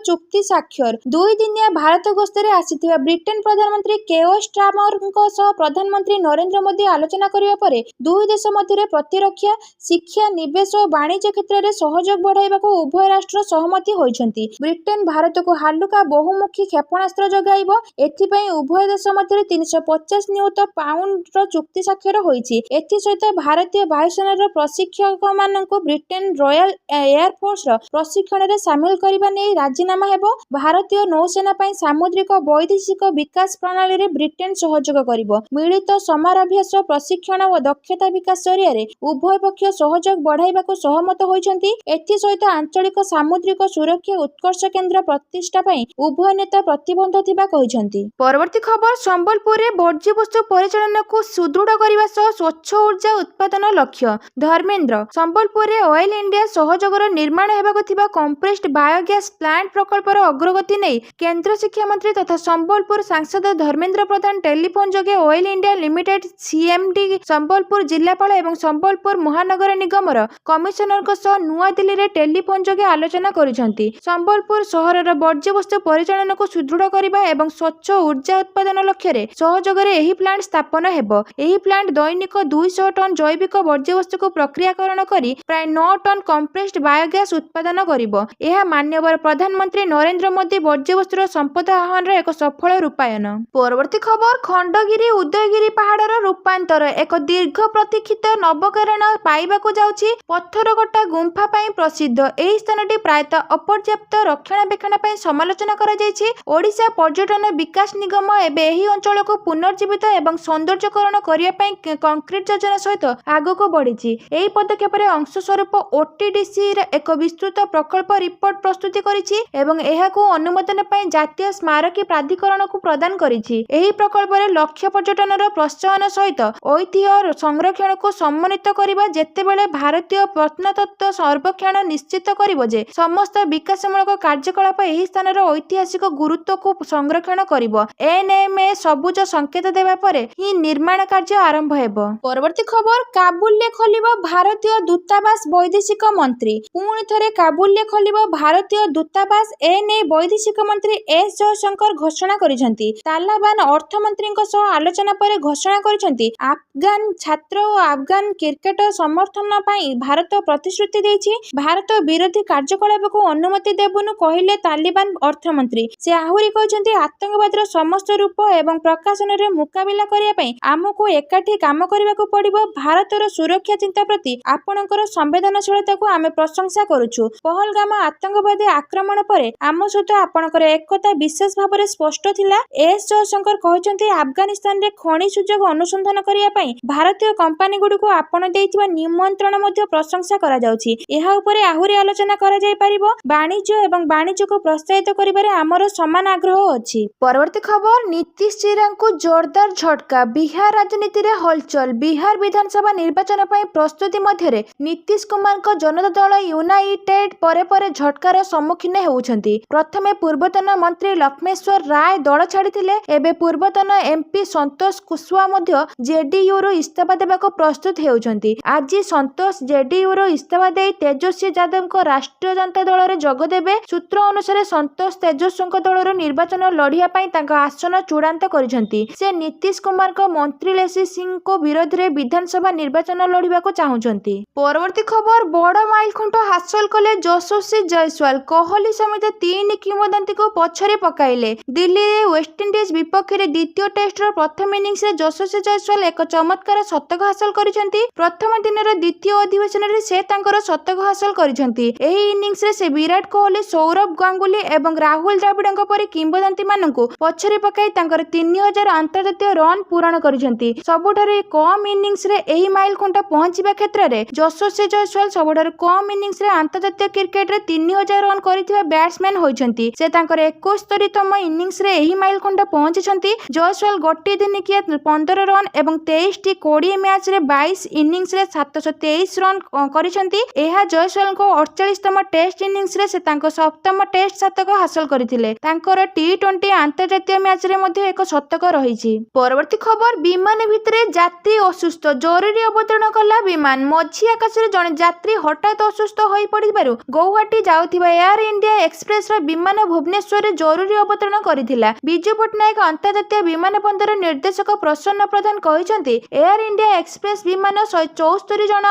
ଚୁକ୍ତି ସ୍ୱାକ୍ଷର। 2 ଦିନିଆ ଭାରତ ଗସ୍ତରେ ଆସିଥିବା ବ୍ରିଟେନ ପ୍ରଧାନମନ୍ତ୍ରୀ କେଓ ଷ୍ଟାର୍ମରଙ୍କ ସହ ପ୍ରଧାନମନ୍ତ୍ରୀ ନରେନ୍ଦ୍ର ମୋଦି ଆଲୋଚନା କରିବା ପରେ 2 ଦେଶ ମଧ୍ୟରେ ପ୍ରତିରକ୍ଷା, ଶିକ୍ଷା, ନିବେଶ ଓ ବାଣିଜ୍ୟ କ୍ଷେତ୍ରରେ ସହଯୋଗ ବଢ଼ାଇବାକୁ ଉଭୟ ରାଷ୍ଟ୍ର ସହମତି ହୋଇଛନ୍ତି। ବ୍ରିଟେନ ଭାରତକୁ ହାଲୁକା ବହୁମୁଖୀ କ୍ଷେପଣାସ୍ତ୍ର ଯୋଗାଇବ। ଏଥିପାଇଁ ଉଭୟ ଦେଶ ମଧ୍ୟରେ 350 ନିୟୁତ ପାଉଣ୍ଡର ଚୁକ୍ତି ସ୍ୱାକ୍ଷର ହୋଇଛି। ଏଥିସହିତ ଭାରତୀୟ ବାୟୁସେନାର ପ୍ରଶିକ୍ଷକମାନଙ୍କୁ ବ୍ରିଟେନ ରୟାଲ ଏୟାରଫୋର୍ସର ପ୍ରଶିକ୍ଷଣରେ ସାମିଲ କରିବା ନେଇ ରାଜିନାମା ହେବ। ଭାରତୀୟ ନୌସେନା ପାଇଁ ସାମୁଦ୍ରିକ ବୈଦେଶିକ ବିକାଶ ପ୍ରଣାଳୀରେ ବ୍ରିଟେନ ସହଯୋଗ କରିବ। ମିଳିତ ସମରାଭ୍ୟାସ, ପ୍ରଶିକ୍ଷଣ ଓ ଦକ୍ଷତା ବିକାଶ ଜରିଆରେ ଉଭୟ ପକ୍ଷ ସହଯୋଗ ବଢ଼ାଇବାକୁ ସହମତ ହୋଇଛନ୍ତି। ଏଥିସହିତ ଆଞ୍ଚଳିକ ସାମୁଦ୍ରିକ ସୁରକ୍ଷା ଉତ୍କର୍ଷ କେନ୍ଦ୍ର ପ୍ରତିଷ୍ଠା ପାଇଁ ଉଭୟ ନେତା ପ୍ରତିବଦ୍ଧ ଥିବା କହିଛନ୍ତି। ପରବର୍ତ୍ତୀ ଖବର, ସମ୍ବଲପୁରରେ ବର୍ଜ୍ୟବସ୍ତୁ ପରିଚାଳନାକୁ ସୁଦୃଢ଼ କରିବା ସହ ସ୍ୱଚ୍ଛ ଉର୍ଜା ଉତ୍ପାଦନ ଲକ୍ଷ୍ୟ। ଧର୍ମେନ୍ଦ୍ର, ସମ୍ବଲପୁରରେ ଅଏଲ ଇଣ୍ଡିଆ ସହଯୋଗର ନିର୍ମାଣ ହେବାକୁ ଥିବା କମ୍ପ୍ରେସ୍ଡ ବାୟୋଗ୍ୟାସ ପ୍ଲାଣ୍ଟ ପ୍ରକଳ୍ପର ଅଗ୍ରଗତି ନେଇ କେନ୍ଦ୍ର ଶିକ୍ଷାମନ୍ତ୍ରୀ ତଥା ସମ୍ବଲପୁର ସାଂସଦ ଧର୍ମେନ୍ଦ୍ର ପ୍ରଧାନ ଟେଲିଫୋନ ଯୋଗେ oil India limited CMD, Sambalpur ଜିଲ୍ଲାପାଳ ଏବଂ ସମ୍ବଲପୁର ମହାନଗର ନିଗମର କମିଶନରଙ୍କ ସହ ନୂଆଦିଲ୍ଲୀରେ ଟେଲିଫୋନ ଯୋଗେ ଆଲୋଚନା କରିଛନ୍ତି। ସମ୍ବଲପୁର ସହରର ବର୍ଜ୍ୟବସ୍ତୁ ପରିଚାଳନାକୁ ସୁଦୃଢ଼ କରିବା ଏବଂ ସ୍ୱଚ୍ଛ ଉର୍ଜା ଉତ୍ପାଦନ ଲକ୍ଷ୍ୟରେ ସହଯୋଗରେ ଏହି ପ୍ଲାଣ୍ଟ ସ୍ଥାପନ ହେବ। ଏହି ପ୍ଲାଣ୍ଟ ଦୈନିକ 200 ଟନ୍ ଜୈବିକ ବର୍ଜ୍ୟବସ୍ତୁକୁ ପ୍ରକ୍ରିୟାକରଣ କରି ପ୍ରାୟ 9 ଟନ୍ କମ୍ପ୍ରେସ୍ଡ ବାୟୋଗ୍ୟାସ୍ ଉତ୍ପାଦନ କରିବ। ଏହା ମାନ୍ୟବର ପ୍ରଧାନମନ୍ତ୍ରୀ ନରେନ୍ଦ୍ର ମୋଦି ବର୍ଜ୍ୟବସ୍ତୁର ସମ୍ପଦ ଆହ୍ୱାନର ଏକ ସଫଳ ରୂପାୟନ। ପରବର୍ତ୍ତୀ ଖବର, ଖଣ୍ଡଗିରି ଉଦୟଗିରି ପାହାଡ଼ର ରୂପାନ୍ତର ଏକ ଦୀର୍ଘ ପ୍ରତୀକ୍ଷିତ ନବକରଣ ପାଇବାକୁ ଯାଉଛି। ପଥରକଟା ଗୁମ୍ଫା ପାଇଁ ପ୍ରସିଦ୍ଧ ଏହି ସ୍ଥାନଟି ପ୍ରାୟତଃ ଅପର୍ଯ୍ୟାପ୍ତ ରକ୍ଷଣାବେକ୍ଷଣ ପାଇଁ ସମାଲୋଚନା କରାଯାଇଛି। ଓଡ଼ିଶା ପର୍ଯ୍ୟଟନ ବିକାଶ ନିଗମ ଏବେ ଏହି ଅଞ୍ଚଳକୁ ପୁନର୍ଜୀବିତ ଏବଂ ସୌନ୍ଦର୍ଯ୍ୟକରଣ କରିବା ପାଇଁ କଂକ୍ରିଟ ଯୋଜନା ସହିତ ଆଗକୁ ବଢ଼ିଛି। ଏହି ପଦକ୍ଷେପର ଅଂଶସ୍ୱରୂପ OTDC ଏକ ବିସ୍ତୃତ ପ୍ରକଳ୍ପ ରିପୋର୍ଟ ପ୍ରସ୍ତୁତ କରିଛି ଏବଂ ଏହାକୁ ଅନୁମୋଦନ ପାଇଁ ଜାତୀୟ ସ୍ମାରକୀ ପ୍ରାଧିକରଣକୁ ପ୍ରଦାନ କରିଛି। ଏହି ପ୍ରକଳ୍ପରେ ଲକ୍ଷ୍ୟ ପର୍ଯ୍ୟଟନର ପ୍ରୋତ୍ସାହନ ସହିତ ଐତିହ୍ୟ ସଂରକ୍ଷଣକୁ ସମନ୍ୱିତ କରିବା, ଯେତେବେଳେ ଭାରତୀୟ ପ୍ରତ୍ନତତ୍ତ୍ୱ ସର୍ବେକ୍ଷଣ ନିଶ୍ଚିତ କରିବ ଯେ ସମସ୍ତ ବିକାଶମୂଳକ କାର୍ଯ୍ୟକଳାପ ଏହି ସ୍ଥାନର ଐତିହାସିକ ଗୁରୁତ୍ୱକୁ ସଂରକ୍ଷଣ କରିବ। NMA ସବୁଜ ସଂକେତ ଦେବା ପରେ ହିଁ ନିର୍ମାଣ କାର୍ଯ୍ୟ ଆରମ୍ଭ ହେବ। ପରବର୍ତ୍ତୀ ଖବର, କାବୁଲରେ ଖୋଲିବ ଭାରତୀୟ ଦୂତାବାସ ବୈଦେଶିକ ମନ୍ତ୍ରୀ। ପୁଣି ଥରେ କାବୁଲରେ ଖୋଲିବ ଭାରତୀୟ ଦୂତାବାସ। ଏନେଇ ବୈଦେଶିକ ମନ୍ତ୍ରୀ S ଜୟଶଙ୍କର ଘୋଷଣା କରିଛନ୍ତି। ତାଲିବାନ ଅର୍ଥମନ୍ତ୍ରୀଙ୍କ ସହ ଆଲୋଚନା ପରେ ଘୋଷଣା କରିଛନ୍ତି ଆଫଗାନ ଛାତ୍ର ଓ ଆଫଗାନ କ୍ରିକେଟର ସମର୍ଥନ ପାଇଁ ଭାରତ ପ୍ରତିଶ୍ରୁତି ଦେଇଛି। ଭାରତ ବିରୋଧୀ କାର୍ଯ୍ୟକଳାପକୁ ଅନୁମତି ଦେବୁନୁ କହିଲେ ତାଲିବାନ ଅର୍ଥମନ୍ତ୍ରୀ। ସେ ଆହୁରି କହିଛନ୍ତି ଆତଙ୍କବାଦର ସମସ୍ତ ରୂପ ଏବଂ ପ୍ରକାଶନରେ ମୁକାବିଲା କରିବା ପାଇଁ ଆମକୁ ଏକାଠି କାମ କରିବାକୁ ପଡ଼ିବ। ଭାରତର ସୁରକ୍ଷା ଚିନ୍ତା ପ୍ରତି ଆପଣଙ୍କର ସମ୍ବେଦନଶୀଳତାକୁ ଆମେ ପ୍ରଶଂସା କରୁଛୁ। ପହଲଗାମ ଆତଙ୍କବାଦୀ ଆକ୍ରମଣ ପରେ ଆମ ସହିତ ଆପଣଙ୍କର ଏକତା ବିଶେଷ ଭାବରେ ସ୍ପଷ୍ଟ ଥିଲା। S ଜୟଶଙ୍କର କହିଛନ୍ତି ଆଫଗାନିସ୍ତାନରେ ଖଣି ସୁଯୋଗ ଅନୁସନ୍ଧାନ କରିବା ପାଇଁ ଭାରତୀୟ କମ୍ପାନୀଗୁଡ଼ିକୁ ଆପଣ ଦେଇଥିବା ନିମନ୍ତ୍ରଣ ମଧ୍ୟ ପ୍ରଶଂସା କରାଯାଉଛି। ଏହା ଉପରେ ଆହୁରି ଆଲୋଚନା କରାଯାଇପାରିବ। ବାଣିଜ୍ୟ ଏବଂ ବାଣିଜ୍ୟକୁ ପ୍ରୋତ୍ସାହିତ କରିବାରେ ଆମର ସମାନ ଆଗ୍ରହ ଅଛି। ପରବର୍ତ୍ତୀ ଖବର, ନୀତିଶ ଚିରାଙ୍କୁ ଜୋରଦାର ଝଟକା। ବିହାର ରାଜନୀତିରେ ହଲଚଲ। ବିହାର ବିଧାନସଭା ନିର୍ବାଚନ ପାଇଁ ପ୍ରସ୍ତୁତି ମଧ୍ୟରେ ନୀତିଶ କୁମାରଙ୍କ ଜନତା ଦଳ ୟୁନାଇଟେଡ୍ ପରେ ପରେ ଝଟକାର ସମ୍ମୁଖୀନ ହେଉଛନ୍ତି। ପ୍ରଥମେ ପୂର୍ବତନ ମନ୍ତ୍ରୀ ଲକ୍ଷ୍ମେଶ୍ୱର ରାୟ ଦଳ ଛାଡ଼ିଥିଲେ। ଏବେ ପୂର୍ବତନ MP ସନ୍ତୋଷ କୁଶୱାହା ମଧ୍ୟ JDUରୁ ଇସ୍ତଫା ଦେବାକୁ ପ୍ରସ୍ତୁତ ହେଉଛନ୍ତି। ଆଜି ସନ୍ତୋଷ JDUରୁ ଇସ୍ତଫା ଦେଇ ତେଜସ୍ୱୀ ଯାଦବଙ୍କ ରାଷ୍ଟ୍ରୀୟ ଜନତା ଦଳରେ ଯୋଗଦେବେ। ସୂତ୍ର ଅନୁସାରେ ସନ୍ତୋଷ ତେଜସ୍ୱୀଙ୍କ ଦଳରୁ ନିର୍ବାଚନ ଲଢ଼ିବା ପାଇଁ ତାଙ୍କ ଆସନ ଚୂଡ଼ାନ୍ତ କରିଛନ୍ତି। ସେ ନୀତିଶ କୁମାରଙ୍କ ମନ୍ତ୍ରୀ ଲେସି ସିଂଙ୍କ ବିରୋଧରେ ବିଧାନସଭା ନିର୍ବାଚନ ଲଢ଼ିବାକୁ ଚାହୁଁଛନ୍ତି। ପରବର୍ତ୍ତୀ ଖବର, ବଡ଼ ମାଇଲଖୁଣ୍ଟ ହାସଲ କଲେ ଯଶସ୍ୱୀ ଜୟସ୍ୱାଲ। କୋହଲି ସମେତ 3 କିମ୍ବଦନ୍ତୀକୁ ପଛରେ ପକାଇଲେ। ଦିଲ୍ଲୀରେ ୱେଷ୍ଟଇଣ୍ଡିଜ ବିପକ୍ଷରେ ଦ୍ୱିତୀୟ ଟେଷ୍ଟର ପ୍ରଥମ ଇନିଂସରେ ଯଶସ୍ୱୀ ଜୟସ୍ୱାଲ ଏକ ଚମତ୍କାର ଶତକ ହାସଲ କରିଛନ୍ତି। ପ୍ରଥମ ଦିନର ଦ୍ୱିତୀୟ ଅଧିବେଶନରେ ସେ ତାଙ୍କର ଶତକ ହାସଲ କରିଛନ୍ତି। ଏହି ଇନିଂସରେ ସେ ବିରାଟ କୋହଲି, ସୌରଭ ଗାଙ୍ଗୁଲି ଏବଂ ରାହୁଲ ଦ୍ରାବିଡଙ୍କ ପରି କିମ୍ବଦନ୍ତୀମାନଙ୍କୁ ପଛରେ ପକାଇ ତାଙ୍କର 3000 ଅନ୍ତର୍ଜାତୀୟ ରନ୍ ପୂରଣ କରିଛନ୍ତି। ସବୁଠାରୁ କମ୍ ଇନିଂସରେ ଏହି ମାଇଲଖୁଣ୍ଟ ପହଞ୍ଚିବା କ୍ଷେତ୍ରରେ ଯଶସ୍ୱୀ ଜୟସ୍ୱାଲ ସବୁଠାରୁ କମ୍ ଇନିଂସରେ ଆନ୍ତର୍ଜାତୀୟ କ୍ରିକେଟରେ 3000 ରନ୍ କରିଥିବା ବ୍ୟାଟ୍ସମ୍ୟାନ୍ ହୋଇଛନ୍ତି। ସେ ତାଙ୍କର 71ତମ ଇନିଂସରେ ଏହି ମାଇଲଖୁଣ୍ଟ ପହଞ୍ଚିଛନ୍ତି। ଜୟସ୍ୱାଲ ଗୋଟିଏ ଦିନିକିଆ 15 ରନ୍ ଏବଂ 23ଟି 20 ମ୍ୟାଚରେ 22 ଇନିଂସରେ 723 ରନ୍ କରିଛନ୍ତି। ଏହା ଜୟସ୍ୱାଲଙ୍କ 48ତମ ଟେଷ୍ଟ ଇନିଂସରେ ସେ ତାଙ୍କ 7ମ ଟେଷ୍ଟ ଶତକ ହାସଲ କରିଥିଲେ। ତାଙ୍କର T20 ଆନ୍ତର୍ଜାତୀୟ ମ୍ୟାଚରେ ମଧ୍ୟ ଏକ ଶତକ ରହିଛି। ପରବର୍ତ୍ତୀ ଖବର, ବିମାନ ଭିତରେ ଯାତ୍ରୀ ଅସୁସ୍ଥ। ଜରୁରୀ ଅବତରଣ କଲା ବିମାନ। ମଝି ଆକାଶରେ ଜଣେ ଯାତ୍ରୀ ହଠାତ୍ ଅସୁସ୍ଥ ହୋଇପଡ଼ିବାରୁ ଗୌହାଟୀ ଯାଉଥିବା ଏୟାର ଇଣ୍ଡିଆ ଏକ୍ସପ୍ରେସର ବିମାନ ଭୁବନେଶ୍ୱରରେ ଜରୁରୀ ଅବତରଣ କରିଥିଲା। ବିଜୁ ପଟ୍ଟନାୟକ ଅନ୍ତର୍ଜାତୀୟ ବିମାନ ବନ୍ଦର ନିର୍ଦ୍ଦେଶକ ପ୍ରସନ୍ନ ପ୍ରଧାନ କହିଛନ୍ତି ଏୟାର ଇଣ୍ଡିଆ ଏକ୍ସପ୍ରେସ ବିମାନ 174 ଜଣ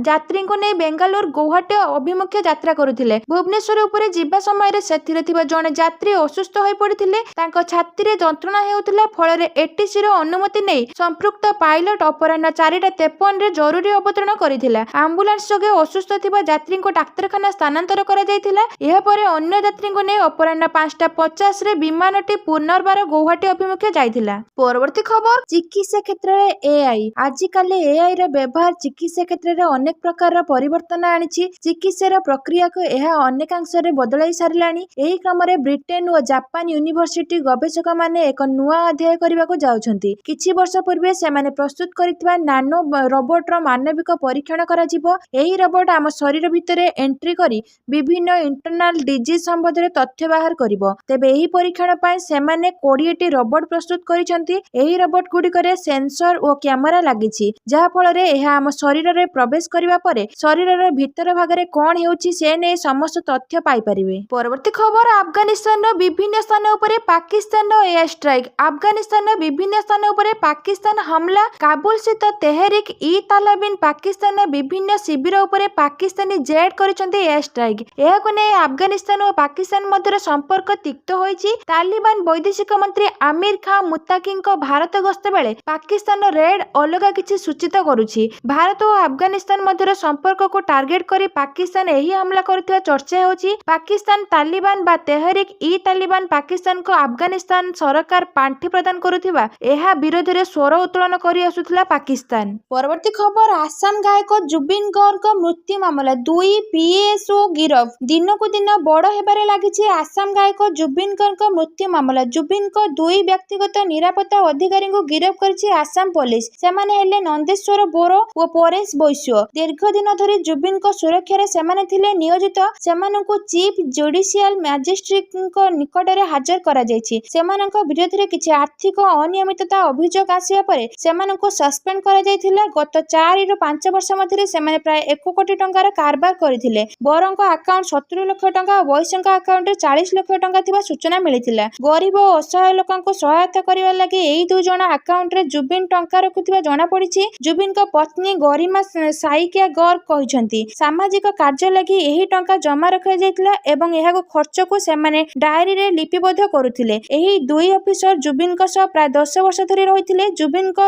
ଯାତ୍ରୀଙ୍କୁ ନେଇ ବେଙ୍ଗାଲୁରୁ ଗୌହାଟୀ ଅଭିମୁଖେ ଯାତ୍ରା କରୁଥିଲେ। ଭୁବନେଶ୍ୱର ଉପରେ ଯିବା ସମୟରେ ସେଥିରେ ଥିବା ଜଣେ ଯାତ୍ରୀ ଅସୁସ୍ଥ ହୋଇପଡ଼ିଥିଲେ। ତାଙ୍କ ଛାତିରେ ଯନ୍ତ୍ରଣା ହେଉଥିଲା। ଫଳରେ ATCର ଅନୁମତି ନେଇ ସମ୍ପୃକ୍ତ ପାଇଲଟ ଅପରାହ୍ନ 4:53ରେ ଜରୁରୀ ଅବତରଣ କରିଥିଲା। ଆମ୍ବୁଲାନ୍ସ ଯୋଗେ ଅସୁସ୍ଥ ଥିବା ଯାତ୍ରୀଙ୍କୁ ଡାକ୍ତରଖାନା ସ୍ଥାନାନ୍ତର କରାଯାଇଥିଲା। ଏହାପରେ ଅନ୍ୟ ଯାତ୍ରୀଙ୍କୁ ନେଇ ଅପରାହ୍ନ 5:50ରେ ବିମାନଟି ପୁନର୍ବାର ଗୌହାଟୀ ଅଭିମୁଖେ ଯାଇଥିଲା। ପରବର୍ତ୍ତୀ ଖବର, ଚିକିତ୍ସା କ୍ଷେତ୍ରରେ AI। ଆଜିକାଲି AIର ବ୍ୟବହାର ଚିକିତ୍ସା କ୍ଷେତ୍ରରେ ଅନେକ ପ୍ରକାରର ପରିବର୍ତ୍ତନ ଆଣିଛି। ଚିକିତ୍ସାର ପ୍ରକ୍ରିୟାକୁ ଏହା ଅନେକାଂଶରେ ବଦଳାଇ ସାରିଲାଣି। ଏହି କ୍ରମରେ ବ୍ରିଟେନ ଓ ଜାପାନ ୟୁନିଭର୍ସିଟି ଗବେଷକମାନେ ଏକ ନୂଆ ଅଧ୍ୟାୟ କରିବାକୁ ଯାଉଛନ୍ତି। କିଛି ବର୍ଷ ପୂର୍ବେ ସେମାନେ ପ୍ରସ୍ତୁତ କରିଥିବା ନାନୋ ରୋବୋଟର ମାନବିକ ପରୀକ୍ଷଣ କରାଯିବ। ଏହି ରୋବୋଟ ଆମ ଶରୀର ଭିତରେ ଏଣ୍ଟ୍ରି କରି ବିଭିନ୍ନ ଇଣ୍ଟରନାଲ ଡିଜିଜ ସମ୍ବନ୍ଧରେ ତଥ୍ୟ ବାହାର କରିବ। ତେବେ ଏହି ପରୀକ୍ଷଣ ପାଇଁ ସେମାନେ 20ଟି ରୋବୋଟ ପ୍ରସ୍ତୁତ କରିଛନ୍ତି। ଏହି ରୋବୋଟ ଗୁଡ଼ିକରେ ସେନ୍ସର ଓ କ୍ୟାମେରା ଲାଗିଛି, ଯାହା ଫଳରେ ଏହା ଆମ ଶରୀରରେ ପ୍ରବେଶ କରିବା ପରେ ଶରୀରର ଭିତର ଭାଗରେ କଣ ହେଉଛି ସେ ନେଇ ସମସ୍ତ ତଥ୍ୟ ପାଇପାରିବେ। ପରବର୍ତ୍ତୀ ଖବର, ଆଫଗାନିସ୍ତାନର ବିଭିନ୍ନ ସ୍ଥାନ ଉପରେ ପାକିସ୍ତାନର ଏୟାର ଷ୍ଟ୍ରାଇକ୍। ଆଫଗାନିସ୍ତାନର ବିଭିନ୍ନ ସ୍ଥାନ ଉପରେ ପାକିସ୍ତାନ ହମଲା, କାବୁଲ ସ୍ଥିତ ତେହରିକ୍ ଇ ତାଲିବାନ ପାକିସ୍ତାନର ବିଭିନ୍ନ ଶିବିର ଉପରେ ପାକିସ୍ତାନୀ ଜେଟ୍ କରିଛନ୍ତି ଏୟାର ଷ୍ଟ୍ରାଇକ୍। ଏହାକୁ ନେଇ ଆଫଗାନିସ୍ତାନ ଓ ପାକିସ୍ତାନ ମଧ୍ୟରେ ସମ୍ପର୍କ ତିକ୍ତ ହୋଇଛି। ତାଲିବାନ ବୈଦେଶିକ ମନ୍ତ୍ରୀ ଆମିର ଖାଁ ମୁତ୍ତାକିଙ୍କ ଭାରତ ଗସ୍ତ ବେଳେ ପାକିସ୍ତାନର ରେଡ୍ ଅଲଗା କିଛି ସୂଚିତ କରୁଛି। ଭାରତ ଓ ଆଫଗାନିସ୍ତାନ ମଧ୍ୟରେ ସମ୍ପର୍କକୁ ଟାର୍ଗେଟ କରି ପାକିସ୍ତାନ ଏହି ହମଲା କରୁଥିବା ଚର୍ଚ୍ଚା ହେଉଛି। ପାକିସ୍ତାନ ତାଲିବାନ ବା ତେହରିକ୍ ଇ ତାଲିବାନ ପାକିସ୍ତାନକୁ ଆଫଗାନିସ୍ତାନ ସରକାର ପାଣ୍ଠି ପ୍ରଦାନ କରୁଥିବା ଏହା ବିରୋଧରେ ସ୍ୱର ଉତ୍ତୋଳନ କରି ଆସୁଥିଲା ପାକିସ୍ତାନ। ପରବର୍ତ୍ତୀ ଖବର, ଆସାମ ଗାୟକ ଜୁବିନ ଗର୍ଗଙ୍କ ମୃତ୍ୟୁ ମାମଲା, 2 ପିଏସ୍ଓ ଗିରଫ। ଦିନକୁ ଦିନ ବଡ଼ ହେବାରେ ଲାଗିଛି ଆସାମ ଗାୟକ ଜୁବିନ ଗର୍ଗଙ୍କ ମୃତ୍ୟୁ ମାମଲା। ଜୁବିନଙ୍କ 2 ବ୍ୟକ୍ତିଗତ ନିରାପତ୍ତା ଅଧିକାରୀଙ୍କୁ ଗିରଫ କରିଛି ଆସାମ ପୋଲିସ। ସେମାନେ ହେଲେ ନନ୍ଦେଶ୍ୱର ବୋରୋ ଓ ପରେଶ ବୈଶ୍ୟ। ଦୀର୍ଘ ଦିନ ଧରି ଜୁବିନଙ୍କ ସୁରକ୍ଷାରେ ସେମାନେ ଥିଲେ ନିୟୋଜିତ। ସେମାନଙ୍କୁ ଚିଫ ଜୁଡିସିଆଲ ମ୍ୟାଜିଷ୍ଟ୍ରେଟଙ୍କ ନିକଟରେ ହାଜର କରାଯାଇଛି। ସେମାନଙ୍କ ବିରୋଧରେ କିଛି ଆର୍ଥିକ ଅନିୟମିତତା ଅଭିଯୋଗ ଆସିବା ପରେ ସେମାନଙ୍କୁ ସସ୍ପେଣ୍ଡ କରାଯାଇଥିଲା। ଗତ 4 ରୁ 5 ବର୍ଷ ମଧ୍ୟରେ ସେମାନେ ପ୍ରାୟ 1 କୋଟି ଟଙ୍କାର କାରବାର କରିଥିଲେ। ବୋରୋଙ୍କ ଆକାଉଣ୍ଟ 70 ଲକ୍ଷ ଟଙ୍କା ଓ ବୈଶ୍ୟଙ୍କ ଆକାଉଣ୍ଟରେ 40 ଲକ୍ଷ ଟଙ୍କା ଥିବା ସୂଚନା ମିଳିଥିଲା। ଗରିବ ଓ ଅସହାୟ ଲୋକଙ୍କୁ ସହାୟତା କରିବା ଲାଗି ଏହି 2 ଜଣ ଆକାଉଣ୍ଟରେ ଜୁବିନ ଟଙ୍କା ରଖୁଥିବା ଜଣାପଡ଼ିଛି। ଜୁବିନଙ୍କ ପତ୍ନୀ ଗରିମା ସାଇକିଆ ଗର୍ଗ କହିଛନ୍ତି, ସାମାଜିକ କାର୍ଯ୍ୟ ଲାଗି ଏହି ଟଙ୍କା ଜମା ରଖାଯାଇଥିଲା ଏବଂ ଏହାକୁ ଖର୍ଚ୍ଚକୁ ସେମାନେ ଡାଏରୀରେ ଲିପିବଦ୍ଧ କରୁଥିଲେ। ଏହି 2 ଅଫିସର ଜୁବିନଙ୍କ ସହ ପ୍ରାୟ 10 ବର୍ଷ ଧରି ରହିଥିଲେ। ଜୁବିନଙ୍କ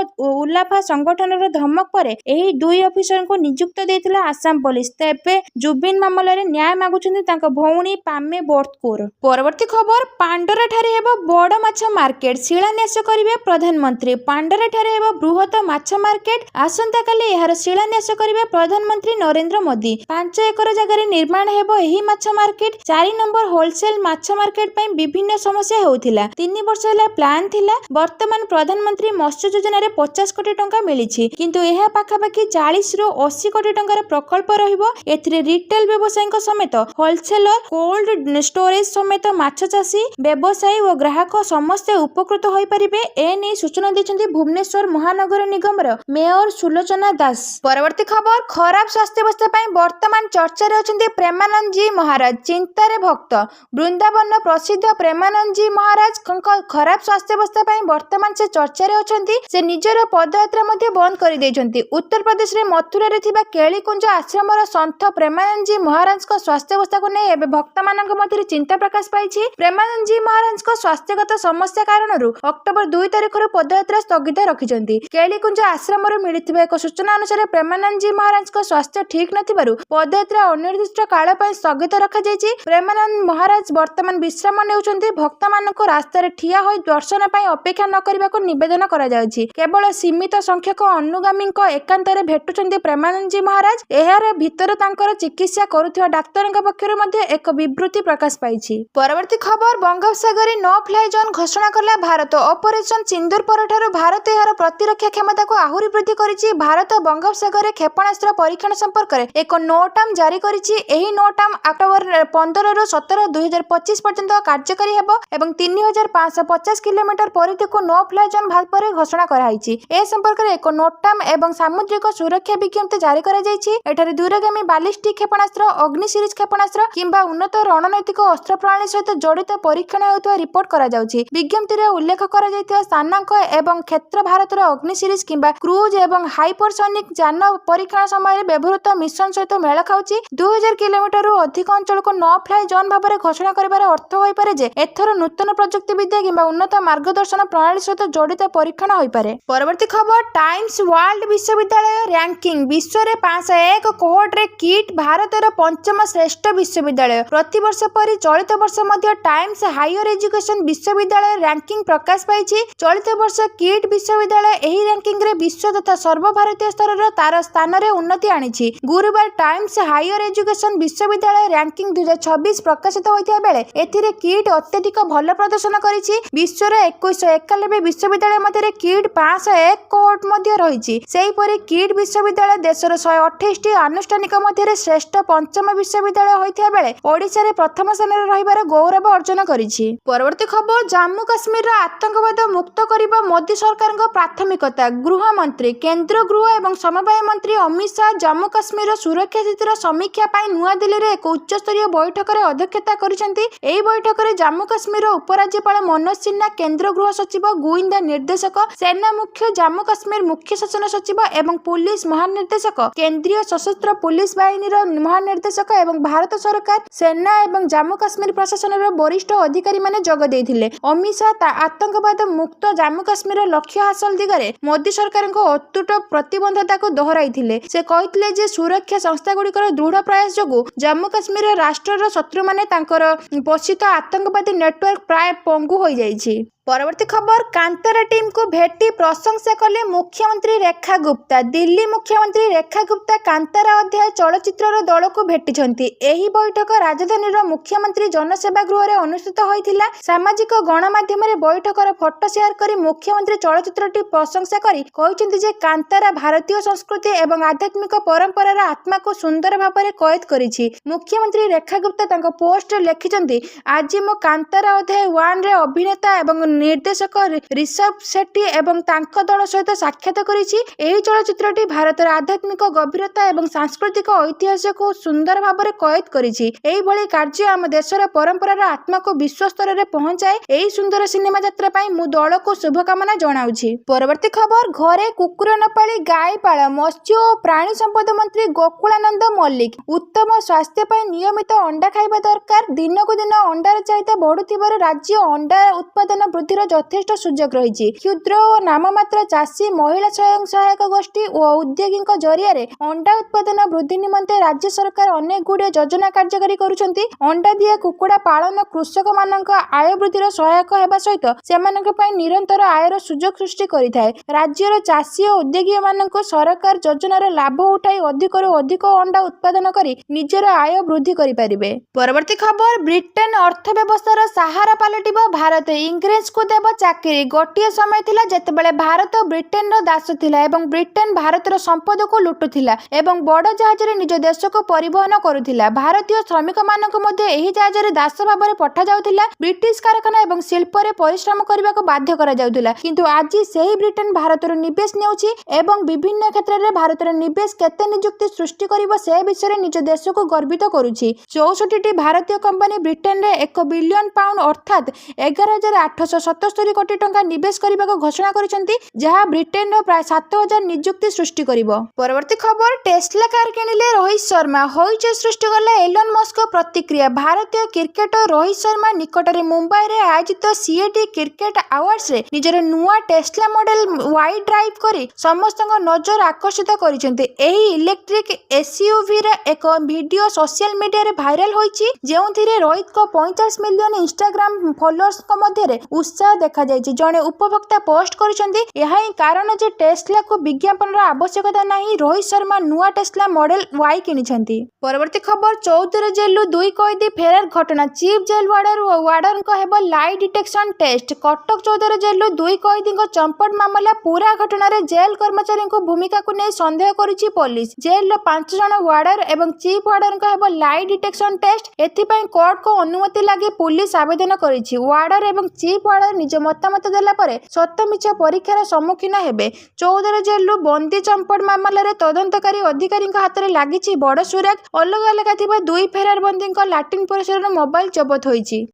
ଉଲାଫା ସଂଗଠନର ଧମକ ପରେ ଏହି 2 ଅଫିସରଙ୍କୁ ନିଯୁକ୍ତ ଦେଇଥିଲା ଆସାମ ପୋଲିସ। ତେବେ ଜୁବିନ ମାମଲାରେ ନ୍ୟାୟ ମାଗୁଛନ୍ତି ତାଙ୍କ ଭଉଣୀ ପାମେ ବୋର୍ଦକୋର। ପରବର୍ତ୍ତୀ ଖବର, ପାଣ୍ଡରାଠାରେ ହେବ ବଡ଼ ମାଛ ମାର୍କେଟ, ଶିଳାନ୍ୟାସ କରିବେ ପ୍ରଧାନମନ୍ତ୍ରୀ। ପାଣ୍ଡରାଠାରେ ହେବ ବୃହତ ମାଛ ମାର୍କେଟ। ଆସନ୍ତାକାଲି ଏହାର ଶିଳାନ୍ୟାସ କରିବେ ପ୍ରଧାନମନ୍ତ୍ରୀ ନରେନ୍ଦ୍ର ମୋଦି। 5 ଏକର ଜାଗାରେ ନିର୍ମାଣ ହେବ ଏହି ମାଛ ମାର୍କେଟ। 4 ନମ୍ବର ହୋଲସେଲ ମାଛ ମାର୍କେଟ ପାଇଁ ବିଭିନ୍ନ ସମସ୍ୟା ହେଉଥିଲା। 3 ବର୍ଷ ହେଲା ପ୍ଲାନ୍ ଥିଲା। ବର୍ତ୍ତମାନ ପ୍ରଧାନମନ୍ତ୍ରୀ ମତ୍ସ୍ୟ ଯୋଜନାରେ 50 କୋଟି ଟଙ୍କା ମିଳିଛି, କିନ୍ତୁ ଏହା ପାଖାପାଖି 40 ରୁ 80 କୋଟି ଟଙ୍କାର ପ୍ରକଳ୍ପ ରହିବ। ଏଥିରେ ରିଟେଲ ବ୍ୟବସାୟୀଙ୍କ ସମେତ ହୋଲସେଲର, କୋଲ୍ଡ ଷ୍ଟୋରେଜ ସମେତ ମାଛ ଚାଷୀ, ବ୍ୟବସାୟୀ ଓ ଗ୍ରାହକ ସମସ୍ତେ ଉପକୃତ ହୋଇପାରିବେ। ଏନେଇ ସୂଚନା ଦେଇଛନ୍ତି ଭୁବନେଶ୍ୱର ମହାନଗର ନିଗମର ମେୟର ସୁଲୋଚନା ଦାସ। ପରବର୍ତ୍ତୀ ଖବର, ଖରାପ ସ୍ୱାସ୍ଥ୍ୟାବସ୍ଥା ପାଇଁ ବର୍ତ୍ତମାନ ଚର୍ଚ୍ଚାରେ ଅଛନ୍ତି ପ୍ରେମାନନ୍ଦ ଜୀ ମହାରାଜ। ଚିନ୍ତାରେ ଭକ୍ତ। ବୃନ୍ଦାବନର ପ୍ରସିଦ୍ଧ ପ୍ରେମାନନ୍ଦ ଜୀ ମହାରାଜଙ୍କ ଖରାପ ସ୍ୱାସ୍ଥ୍ୟାବସ୍ଥା ପାଇଁ ବର୍ତ୍ତମାନ ସେ ଚର୍ଚ୍ଚାରେ ଅଛନ୍ତି। ସେ ନିଜର ପଦଯାତ୍ରା ମଧ୍ୟ ବନ୍ଦ କରିଦେଇଛନ୍ତି। ଉତ୍ତରପ୍ରଦେଶରେ ମଥୁରାରେ ଥିବା କେଳିକୁଞ୍ଜ ଆଶ୍ରମର ସନ୍ଥ ପ୍ରେମାନନ୍ଦ ଜୀ ମହାରାଜଙ୍କ ସ୍ୱାସ୍ଥ୍ୟାବସ୍ଥାକୁ ନେଇ ଏବେ ଭକ୍ତମାନଙ୍କ ମଧ୍ୟରେ ଚିନ୍ତା ପ୍ରକାଶ ପାଇଛି। ପ୍ରେମାନନ୍ଦ ଜୀ ମହାରାଜଙ୍କ ସ୍ୱାସ୍ଥ୍ୟଗତ ସମସ୍ୟା କାରଣରୁ ଅକ୍ଟୋବର 2 ତାରିଖରୁ ପଦଯାତ୍ରା ସ୍ଥଗିତ ରଖିଛନ୍ତି। କେଳିକୁଞ୍ଜ ଆଶ୍ରମରୁ ମିଳିଥିବା ଏକ ସୂଚନା ଅନୁସାରେ ପ୍ରେମାନନ୍ଦ ଜୀ ମହାରାଜଙ୍କ ସ୍ୱାସ୍ଥ୍ୟ ଠିକ୍ ନଥିବାରୁ ପଦଯାତ୍ରା ଅନିର୍ଦ୍ଦିଷ୍ଟ କାଳ ପାଇଁ ସ୍ଥଗିତ ରଖାଯାଇଛି। ପ୍ରେମାନନ୍ଦ ମହାରାଜ ବର୍ତ୍ତମାନ ବିଶ୍ରାମ ନେଉଛନ୍ତି। ଭକ୍ତମାନଙ୍କୁ ରାସ୍ତାରେ ଠିଆ ହୋଇ ଦର୍ଶନ ପାଇଁ ଅପେକ୍ଷା ନ କରିବାକୁ ନିବେଦନ କରାଯାଉଛି। କେବଳ ସୀମିତ ସଂଖ୍ୟକ ଅନୁଗାମୀଙ୍କ ଏକାନ୍ତରେ ଭେଟୁଛନ୍ତି ପ୍ରେମାନନ୍ଦ ଜୀ ମହାରାଜ। ଏହାର ଭିତରେ ତାଙ୍କର ଚିକିତ୍ସା କରୁଥିବା ଡାକ୍ତରଙ୍କ ପକ୍ଷରୁ ମଧ୍ୟ ଏକ ବିବୃତ୍ତି ପ୍ରକାଶ ପାଇଛି। ପରବର୍ତ୍ତୀ ଖବର, ବଙ୍ଗୋପସାଗରରେ ନୋ ଫ୍ଲାଏ ଜୋନ୍ ଘୋଷଣା କଲା ଭାରତ। ଅପରେସନ ସିନ୍ଦୁର ପରଠାରୁ ଭାରତ ଏହାର ପ୍ରତିରକ୍ଷା କ୍ଷମତାକୁ ଆହୁରି ବୃଦ୍ଧି କରିଛି। ଭାରତ ବଙ୍ଗୋପସାଗରରେ କ୍ଷେପଣାସ୍ତ୍ର ପରୀକ୍ଷଣ ସମ୍ପର୍କରେ ଏକ ନୋଟାମ୍ ଜାରି କରିଛି। ଏହି ନୋଟାମ୍ ଅକ୍ଟୋବର 15 ରୁ 17, 2025 ପର୍ଯ୍ୟନ୍ତ କାର୍ଯ୍ୟକାରୀ ହେବ ଏବଂ 3550 କିଲୋମିଟର ପରିଧିକୁ ନୋ ଫ୍ଲାଏ ଜୋନ୍ ଭାବରେ ଘୋଷଣା କରାଯାଇଛି। ଏ ସମ୍ପର୍କରେ ଏକ ନୋଟାମ୍ ଏବଂ ସାମୁଦ୍ରିକ ସୁରକ୍ଷା ବିଜ୍ଞପ୍ତି ଜାରି କରାଯାଇଛି। ଏଠାରେ ଦୂରଗାମୀ ବାଲିଷ୍ଟିକ୍ କ୍ଷେପଣାସ୍ତ୍ର, ଅଗ୍ନି ସିରିଜ୍ କ୍ଷେପଣାସ୍ତ୍ର କିମ୍ବା ଉନ୍ନତ ରଣନୈତିକ ଅସ୍ତ୍ର ପ୍ରଣାଳୀ ସହିତ ଜଡ଼ିତ ପରୀକ୍ଷଣ ହେଉଥିବା ରିପୋର୍ଟ କରାଯାଉଛି। ବିଜ୍ଞପ୍ତିରେ ଉଲ୍ଲେଖ କରାଯାଇଥିବା ସ୍ଥାନାଙ୍କ ଏବଂ କ୍ଷେତ୍ର ଭାରତର ଅଗ୍ନି ସିରିଜ୍ କିମ୍ବା କ୍ରୁଜ୍ ଏବଂ ହାଇପରସୋନିକ୍ ଯାନ ପରୀକ୍ଷଣ ସମୟରେ ବ୍ୟବହୃତ ମିଶନ ସହିତ ମେଳ ଖାଉଛି। 2000 କିଲୋମିଟରରୁ ଅଧିକ ଅଞ୍ଚଳକୁ ନୋ ଫ୍ଲାଏ ଜୋନ୍ ଭାବରେ ଘୋଷଣା କରିବାର ଅର୍ଥ ହୋଇପାରେ ଯେ ଏଥର ନୂତନ ପ୍ରଯୁକ୍ତି ବିଦ୍ୟା କିମ୍ବା ଉନ୍ନତ ମାର୍ଗଦର୍ଶନ ପ୍ରଣାଳୀ ସହିତ ଜଡ଼ିତ ପରୀକ୍ଷଣ ହୋଇପାରେ। ପରବର୍ତ୍ତୀ ଖବର, ଟାଇମ୍ସ ୱାର୍ଲ୍ଡ ବିଶ୍ୱବିଦ୍ୟାଳୟ ର୍ୟାଙ୍କିଂ। ବିଶ୍ୱରେ 501 କୋହୋର୍ଟରେ କିଟ୍ ଭାରତର 5ମ ଶ୍ରେଷ୍ଠ ବିଶ୍ୱବିଦ୍ୟାଳୟ। ପ୍ରତିବର୍ଷ ପରି ଚଳିତ ବର୍ଷ ମଧ୍ୟ ଟାଇମ୍ସ ହାଇୟର ଏଜୁକେସନ ବିଶ୍ୱବିଦ୍ୟାଳୟ ର୍ୟାଙ୍କିଂ ପ୍ରକାଶ ପାଇଛି। ଚଳିତ ବର୍ଷ କିଟ୍ ବିଶ୍ୱବିଦ୍ୟାଳୟ ଏହି ର୍ୟାଙ୍କିଂରେ ବିଶ୍ୱ ତଥା ସର୍ବଭାରତୀୟ ସ୍ତରର ତାର ସ୍ଥାନରେ ଉନ୍ନତି ଆଣିଛି। ଗୁରୁବାର ଟାଇମ୍ସ ହାଇୟର ଏଜୁକେସନ ବିଶ୍ୱବିଦ୍ୟାଳୟ ର୍ୟାଙ୍କିଂ 2026 ପ୍ରକାଶିତ ହୋଇଥିବା ବେଳେ ଏଥିରେ କିଟ୍ ଅତ୍ୟଧିକ ଭଲ ପ୍ରଦର୍ଶନ କରିଛି। ବିଶ୍ୱର 2191 ବିଶ୍ୱବିଦ୍ୟାଳୟ ମଧ୍ୟରେ କିଟ୍ 501 କୋହୋର୍ଟ ମଧ୍ୟ ରହିଛି। ସେହିପରି କିଟ୍ ବିଶ୍ୱବିଦ୍ୟାଳୟ ଦେଶର 128ଟି ଆନୁଷ୍ଠାନିକ ମଧ୍ୟରେ ଶ୍ରେଷ୍ଠ 5ମ ବିଶ୍ୱବିଦ୍ୟାଳୟ ହୋଇଥିବା ବେଳେ ଓଡ଼ିଶାରେ ପ୍ରଥମ ସ୍ଥାନରେ ରହିବାର ଗୌରବ ଅର୍ଜନ କରିଛି। ପରବର୍ତ୍ତୀ ଖବର, ଜାମ୍ମୁ କାଶ୍ମୀରର ଆତଙ୍କବାଦ ମୁକ୍ତ କରିବା ମୋଦି ସରକାରଙ୍କ ପ୍ରାଥମିକତା। ଗୃହମନ୍ତ୍ରୀ। କେନ୍ଦ୍ର ଗୃହ ଏବଂ ସମବାୟ ମନ୍ତ୍ରୀ ଅମିତ ଶାହ ଜାମ୍ମୁ କାଶ୍ମୀରର ସୁରକ୍ଷା ସ୍ଥିତିର ସମୀକ୍ଷା ପାଇଁ ନୂଆଦିଲ୍ଲୀରେ ଏକ ଉଚ୍ଚସ୍ତରୀୟ ବୈଠକରେ ଅଧ୍ୟକ୍ଷତା କରିଛନ୍ତି। ଏହି ବୈଠକରେ ଜାମ୍ମୁ କାଶ୍ମୀରର ଉପରାଜ୍ୟପାଳ ମନୋଜ ସିହ୍ନା, କେନ୍ଦ୍ର ଗୃହ ସଚିବ, ଗୁଇନ୍ଦା ନିର୍ଦ୍ଦେଶ ନିର୍ଦ୍ଦେଶକ, ସେନା ମୁଖ୍ୟ, ଜାମ୍ମୁ କାଶ୍ମୀର ମୁଖ୍ୟ ଶାସନ ସଚିବ ଏବଂ ପୁଲିସ ମହାନିର୍ଦ୍ଦେଶକ, କେନ୍ଦ୍ରୀୟ ସଶସ୍ତ୍ର ପୁଲିସ ବାହିନୀର ମହାନିର୍ଦ୍ଦେଶକ ଏବଂ ଭାରତ ସରକାର, ସେନା ଏବଂ ଜାମ୍ମୁ କାଶ୍ମୀର ପ୍ରଶାସନର ବରିଷ୍ଠ ଅଧିକାରୀମାନେ ଯୋଗ ଦେଇଥିଲେ। ଅମିତ ଶାହ ଆତଙ୍କବାଦ ମୁକ୍ତ ଜାମ୍ମୁ କାଶ୍ମୀରର ଲକ୍ଷ୍ୟ ହାସଲ ଦିଗରେ ମୋଦି ସରକାରଙ୍କ ଅତୁଟ ପ୍ରତିବଦ୍ଧତାକୁ ଦୋହରାଇଥିଲେ। ସେ କହିଥିଲେ ଯେ ସୁରକ୍ଷା ସଂସ୍ଥାଗୁଡ଼ିକର ଦୃଢ଼ ପ୍ରୟାସ ଯୋଗୁଁ ଜାମ୍ମୁ କାଶ୍ମୀରର ରାଷ୍ଟ୍ରର ଶତ୍ରୁମାନେ ତାଙ୍କର ପୋଷିତ ଆତଙ୍କବାଦୀ ନେଟୱାର୍କ ପ୍ରାୟ ପଙ୍ଗୁ ହୋଇଯାଇଛି। ପରବର୍ତ୍ତୀ ଖବର, କାନ୍ତାରା ଟିମ୍କୁ ଭେଟି ପ୍ରଶଂସା କଲେ ମୁଖ୍ୟମନ୍ତ୍ରୀ ରେଖା ଗୁପ୍ତା। ଦିଲ୍ଲୀ ମୁଖ୍ୟମନ୍ତ୍ରୀ ରେଖା ଗୁପ୍ତା କାନ୍ତାରା ଅଧ୍ୟାୟ ଚଳଚ୍ଚିତ୍ରର ଦଳକୁ ଭେଟିଛନ୍ତି। ଏହି ବୈଠକ ରାଜଧାନୀର ମୁଖ୍ୟମନ୍ତ୍ରୀ ଜନସେବା ଗୃହରେ ଅନୁଷ୍ଠିତ ହୋଇଥିଲା। ସାମାଜିକ ଗଣମାଧ୍ୟମରେ ବୈଠକର ଫଟୋ ସେୟାର କରି ମୁଖ୍ୟମନ୍ତ୍ରୀ ଚଳଚ୍ଚିତ୍ରଟି ପ୍ରଶଂସା କରି କହିଛନ୍ତି ଯେ କାନ୍ତାରା ଭାରତୀୟ ସଂସ୍କୃତି ଏବଂ ଆଧ୍ୟାତ୍ମିକ ପରମ୍ପରାର ଆତ୍ମାକୁ ସୁନ୍ଦର ଭାବରେ କଏଦ କରିଛି। ମୁଖ୍ୟମନ୍ତ୍ରୀ ରେଖା ଗୁପ୍ତା ତାଙ୍କ ପୋଷ୍ଟରେ ଲେଖିଛନ୍ତି, ଆଜି ମୁଁ କାନ୍ତାରା ଅଧ୍ୟାୟ 1ରେ ଅଭିନେତା ଏବଂ ନିର୍ଦ୍ଦେଶକ ରିଷଭ ସେଟ୍ଟୀ ଏବଂ ତାଙ୍କ ଦଳ ସହିତ ସାକ୍ଷାତ କରିଛି। ଏହି ଚଳଚ୍ଚିତ୍ରଟି ଭାରତର ଆଧ୍ୟାତ୍ମିକ ଗଭୀରତା ଏବଂ ସାଂସ୍କୃତିକ ଐତିହ୍ୟକୁ ସୁନ୍ଦର ଭାବରେ କଏଦ କରିଛି। ଏହିଭଳି କାର୍ଯ୍ୟ ଆମ ଦେଶର ପରମ୍ପରାର ଆତ୍ମାକୁ ବିଶ୍ୱସ୍ତରରେ ପହଞ୍ଚାଏ। ଏହି ସୁନ୍ଦର ସିନେମା ଯାତ୍ରା ପାଇଁ ମୁଁ ଦଳକୁ ଶୁଭକାମନା ଜଣାଉଛି। ପରବର୍ତ୍ତୀ ଖବର, ଘରେ କୁକୁର ନ ପାଳି ଗାଈ ପାଳ। ମତ୍ସ୍ୟ ଓ ପ୍ରାଣୀ ସମ୍ପଦ ମନ୍ତ୍ରୀ ଗୋକୁଳାନନ୍ଦ ମଲ୍ଲିକ। ଉତ୍ତମ ସ୍ୱାସ୍ଥ୍ୟ ପାଇଁ ନିୟମିତ ଅଣ୍ଡା ଖାଇବା ଦରକାର। ଦିନକୁ ଦିନ ଅଣ୍ଡାର ଚାହିଦା ବଢୁଥିବାରୁ ରାଜ୍ୟ ଅଣ୍ଡା ଉତ୍ପାଦନ ବୃଦ୍ଧିର ଯଥେଷ୍ଟ ସୁଯୋଗ ରହିଛି। କ୍ଷୁଦ୍ର ଓ ନାମମାତ୍ର ଚାଷୀ, ମହିଳା ସ୍ୱୟଂ ସହାୟକ ଗୋଷ୍ଠୀ ଓ ଉଦ୍ୟୋଗୀଙ୍କ ଜରିଆରେ ଅଣ୍ଡା ଉତ୍ପାଦନ ବୃଦ୍ଧି ନିମନ୍ତେ ରାଜ୍ୟ ସରକାର ଅନେକ ଗୁଡ଼ିଏ ଯୋଜନା କାର୍ଯ୍ୟକାରୀ କରୁଛନ୍ତି। ଅଣ୍ଡା ଦିଆ କୁକୁଡ଼ା ପାଳନ କୃଷକମାନଙ୍କ ଆୟ ବୃଦ୍ଧିର ସହାୟକ ହେବା ସହିତ ସେମାନଙ୍କ ପାଇଁ ନିରନ୍ତର ଆୟର ସୁଯୋଗ ସୃଷ୍ଟି କରିଥାଏ। ରାଜ୍ୟର ଚାଷୀ ଓ ଉଦ୍ୟୋଗୀମାନଙ୍କୁ ସରକାର ଯୋଜନାର ଲାଭ ଉଠାଇ ଅଧିକରୁ ଅଧିକ ଅଣ୍ଡା ଉତ୍ପାଦନ କରି ନିଜର ଆୟ ବୃଦ୍ଧି କରିପାରିବେ। ପରବର୍ତ୍ତୀ ଖବର, ବ୍ରିଟେନ ଅର୍ଥ ବ୍ୟବସ୍ଥାର ସାହାରା ପାଲଟିବ ଭାରତ। ଇଂରେଜଙ୍କୁ ଦେବ ଚାକିରି। ଗୋଟିଏ ସମୟ ଥିଲା ଯେତେବେଳେ ଭାରତ ବ୍ରିଟେନର ଦାସ ଥିଲା ଏବଂ ବ୍ରିଟେନ ଭାରତର ସମ୍ପଦକୁ ଲୁଟୁଥିଲା ଏବଂ ବଡ଼ ଜାହାଜରେ ନିଜ ଦେଶକୁ ପରିବହନ କରୁଥିଲା। ଭାରତୀୟ ଶ୍ରମିକମାନଙ୍କୁ ମଧ୍ୟ ଏହି ଜାହାଜରେ ଦାସ ଭାବରେ ପଠାଯାଉଥିଲା। ବ୍ରିଟିଶ କାରଖାନା ଏବଂ ଶିଳ୍ପରେ ପରିଶ୍ରମ କରିବାକୁ ବାଧ୍ୟ କରାଯାଉଥିଲା। କିନ୍ତୁ ଆଜି ସେହି ବ୍ରିଟେନ ଭାରତରୁ ନିବେଶ ନେଉଛି ଏବଂ ବିଭିନ୍ନ କ୍ଷେତ୍ରରେ ଭାରତର ନିବେଶ କେତେ ନିଯୁକ୍ତି ସୃଷ୍ଟି କରିବ ସେ ବିଷୟରେ ନିଜ ଦେଶକୁ ଗର୍ବିତ କରୁଛି। 64ଟି ଭାରତୀୟ କମ୍ପାନୀ ବ୍ରିଟେନରେ £1 ବିଲିୟନ ଅର୍ଥାତ୍ 11,877 କୋଟି ଟଙ୍କା ନିବେଶ କରିବାକୁ ଘୋଷଣା କରିଛନ୍ତି, ଯାହା ବ୍ରିଟେନର ପ୍ରାୟ 7,000 ନିଯୁକ୍ତି ସୃଷ୍ଟି କରିବ। ପରବର୍ତ୍ତୀ ଖବର, ଟେସ୍ଲା କାର୍ କିଣିଲେ ରୋହିତ ଶର୍ମା। ହଇଚଇ ସୃଷ୍ଟି କଲେ ଏଲନ ମସ୍କଙ୍କ ପ୍ରତିକ୍ରିୟା। ଭାରତୀୟ କ୍ରିକେଟର ରୋହିତ ଶର୍ମା ନିକଟରେ ମୁମ୍ବାଇରେ ଆୟୋଜିତ ସିଏଟି କ୍ରିକେଟ ଆୱାର୍ଡସରେ ନିଜର ନୂଆ ଟେସ୍ଲା ମଡେଲ ୱାଇ ଡ୍ରାଇଭ୍ କରି ସମସ୍ତଙ୍କ ନଜର ଆକର୍ଷିତ କରିଛନ୍ତି। ଏହି ଇଲେକ୍ଟ୍ରିକ୍ ଏସୟୁଭିର ଏକ ଭିଡିଓ ସୋସିଆଲ ମିଡିଆରେ ଭାଇରାଲ ହୋଇଛି, ଯେଉଁଥିରେ ରୋହିତଙ୍କ 50 ମିଲିୟନ ଇନଷ୍ଟାଗ୍ରାମ ଫଲୋଅର୍ସଙ୍କ ମଧ୍ୟରେ ଉତ୍ସାହ ଦେଖାଯାଇଛି। ଜଣେ ଉପଭୋକ୍ତା ପୋଷ୍ଟ କରିଛନ୍ତି, ଏହା ହିଁ କାରଣ ଯେ ଟେସ୍ଲାକୁ ବିଜ୍ଞାପନର ଆବଶ୍ୟକତା ନାହିଁ। ରୋହିତ ଶର୍ମା ନୂଆ ଟେସ୍ଲା ମଡେଲ ୱାଇ କିଣିଛନ୍ତି। ପରବର୍ତ୍ତୀ ଖବର, 14 ଜେଲରୁ 2 କଏଦୀ ଫେରାର ଘଟଣା। ଚିଫ୍ ଜେଲ୍ ୱାର୍ଡରଙ୍କ ହେବ ଲାଇ ଡିଟେକ୍ସନ ଟେଷ୍ଟ। କଟକ 14 ଜେଲରୁ 2 କଏଦୀଙ୍କ ଚମ୍ପଟ ମାମଲା। ପୂରା ଘଟଣାରେ ଜେଲ୍ କର୍ମଚାରୀଙ୍କ ଭୂମିକାକୁ ନେଇ ସନ୍ଦେହ କରୁଛି ପୋଲିସ। ଜେଲର 5 ଜଣ ୱାର୍ଡର ଏବଂ ଚିଫ୍ ୱାର୍ଡରଙ୍କ ହେବ ଲାଇ ଡିଟେକ୍ସନ ଟେଷ୍ଟ। ଏଥିପାଇଁ କୋର୍ଟଙ୍କ ଅନୁମତି ଲାଗି ପୁଲିସ ଆବେଦନ କରିଛି। ୱାର୍ଡର ଏବଂ ଚିଫ୍ ୱାର୍ଡର ନିଜ ମତାମତ ଦେଲା ପରେ ସତ୍ୟ ମିଛ ପରୀକ୍ଷାର ସମ୍ମୁଖୀନ ହେବେ। 14 ଜେଲରୁ ବନ୍ଦୀ ଚମ୍ପଟ ମାମଲାରେ ତଦନ୍ତକାରୀ ଅଧିକାରୀଙ୍କ ହାତରେ ଲାଗିଛି ବଡ଼ ସୁରାଗ। ଅଲଗା ଅଲଗା ଥିବା 2 ଫେରାର ବନ୍ଦୀଙ୍କ ଲାଟ୍ରିନ୍ ପରିସରରୁ ମୋବାଇଲ ଜବତ ହୋଇଛି।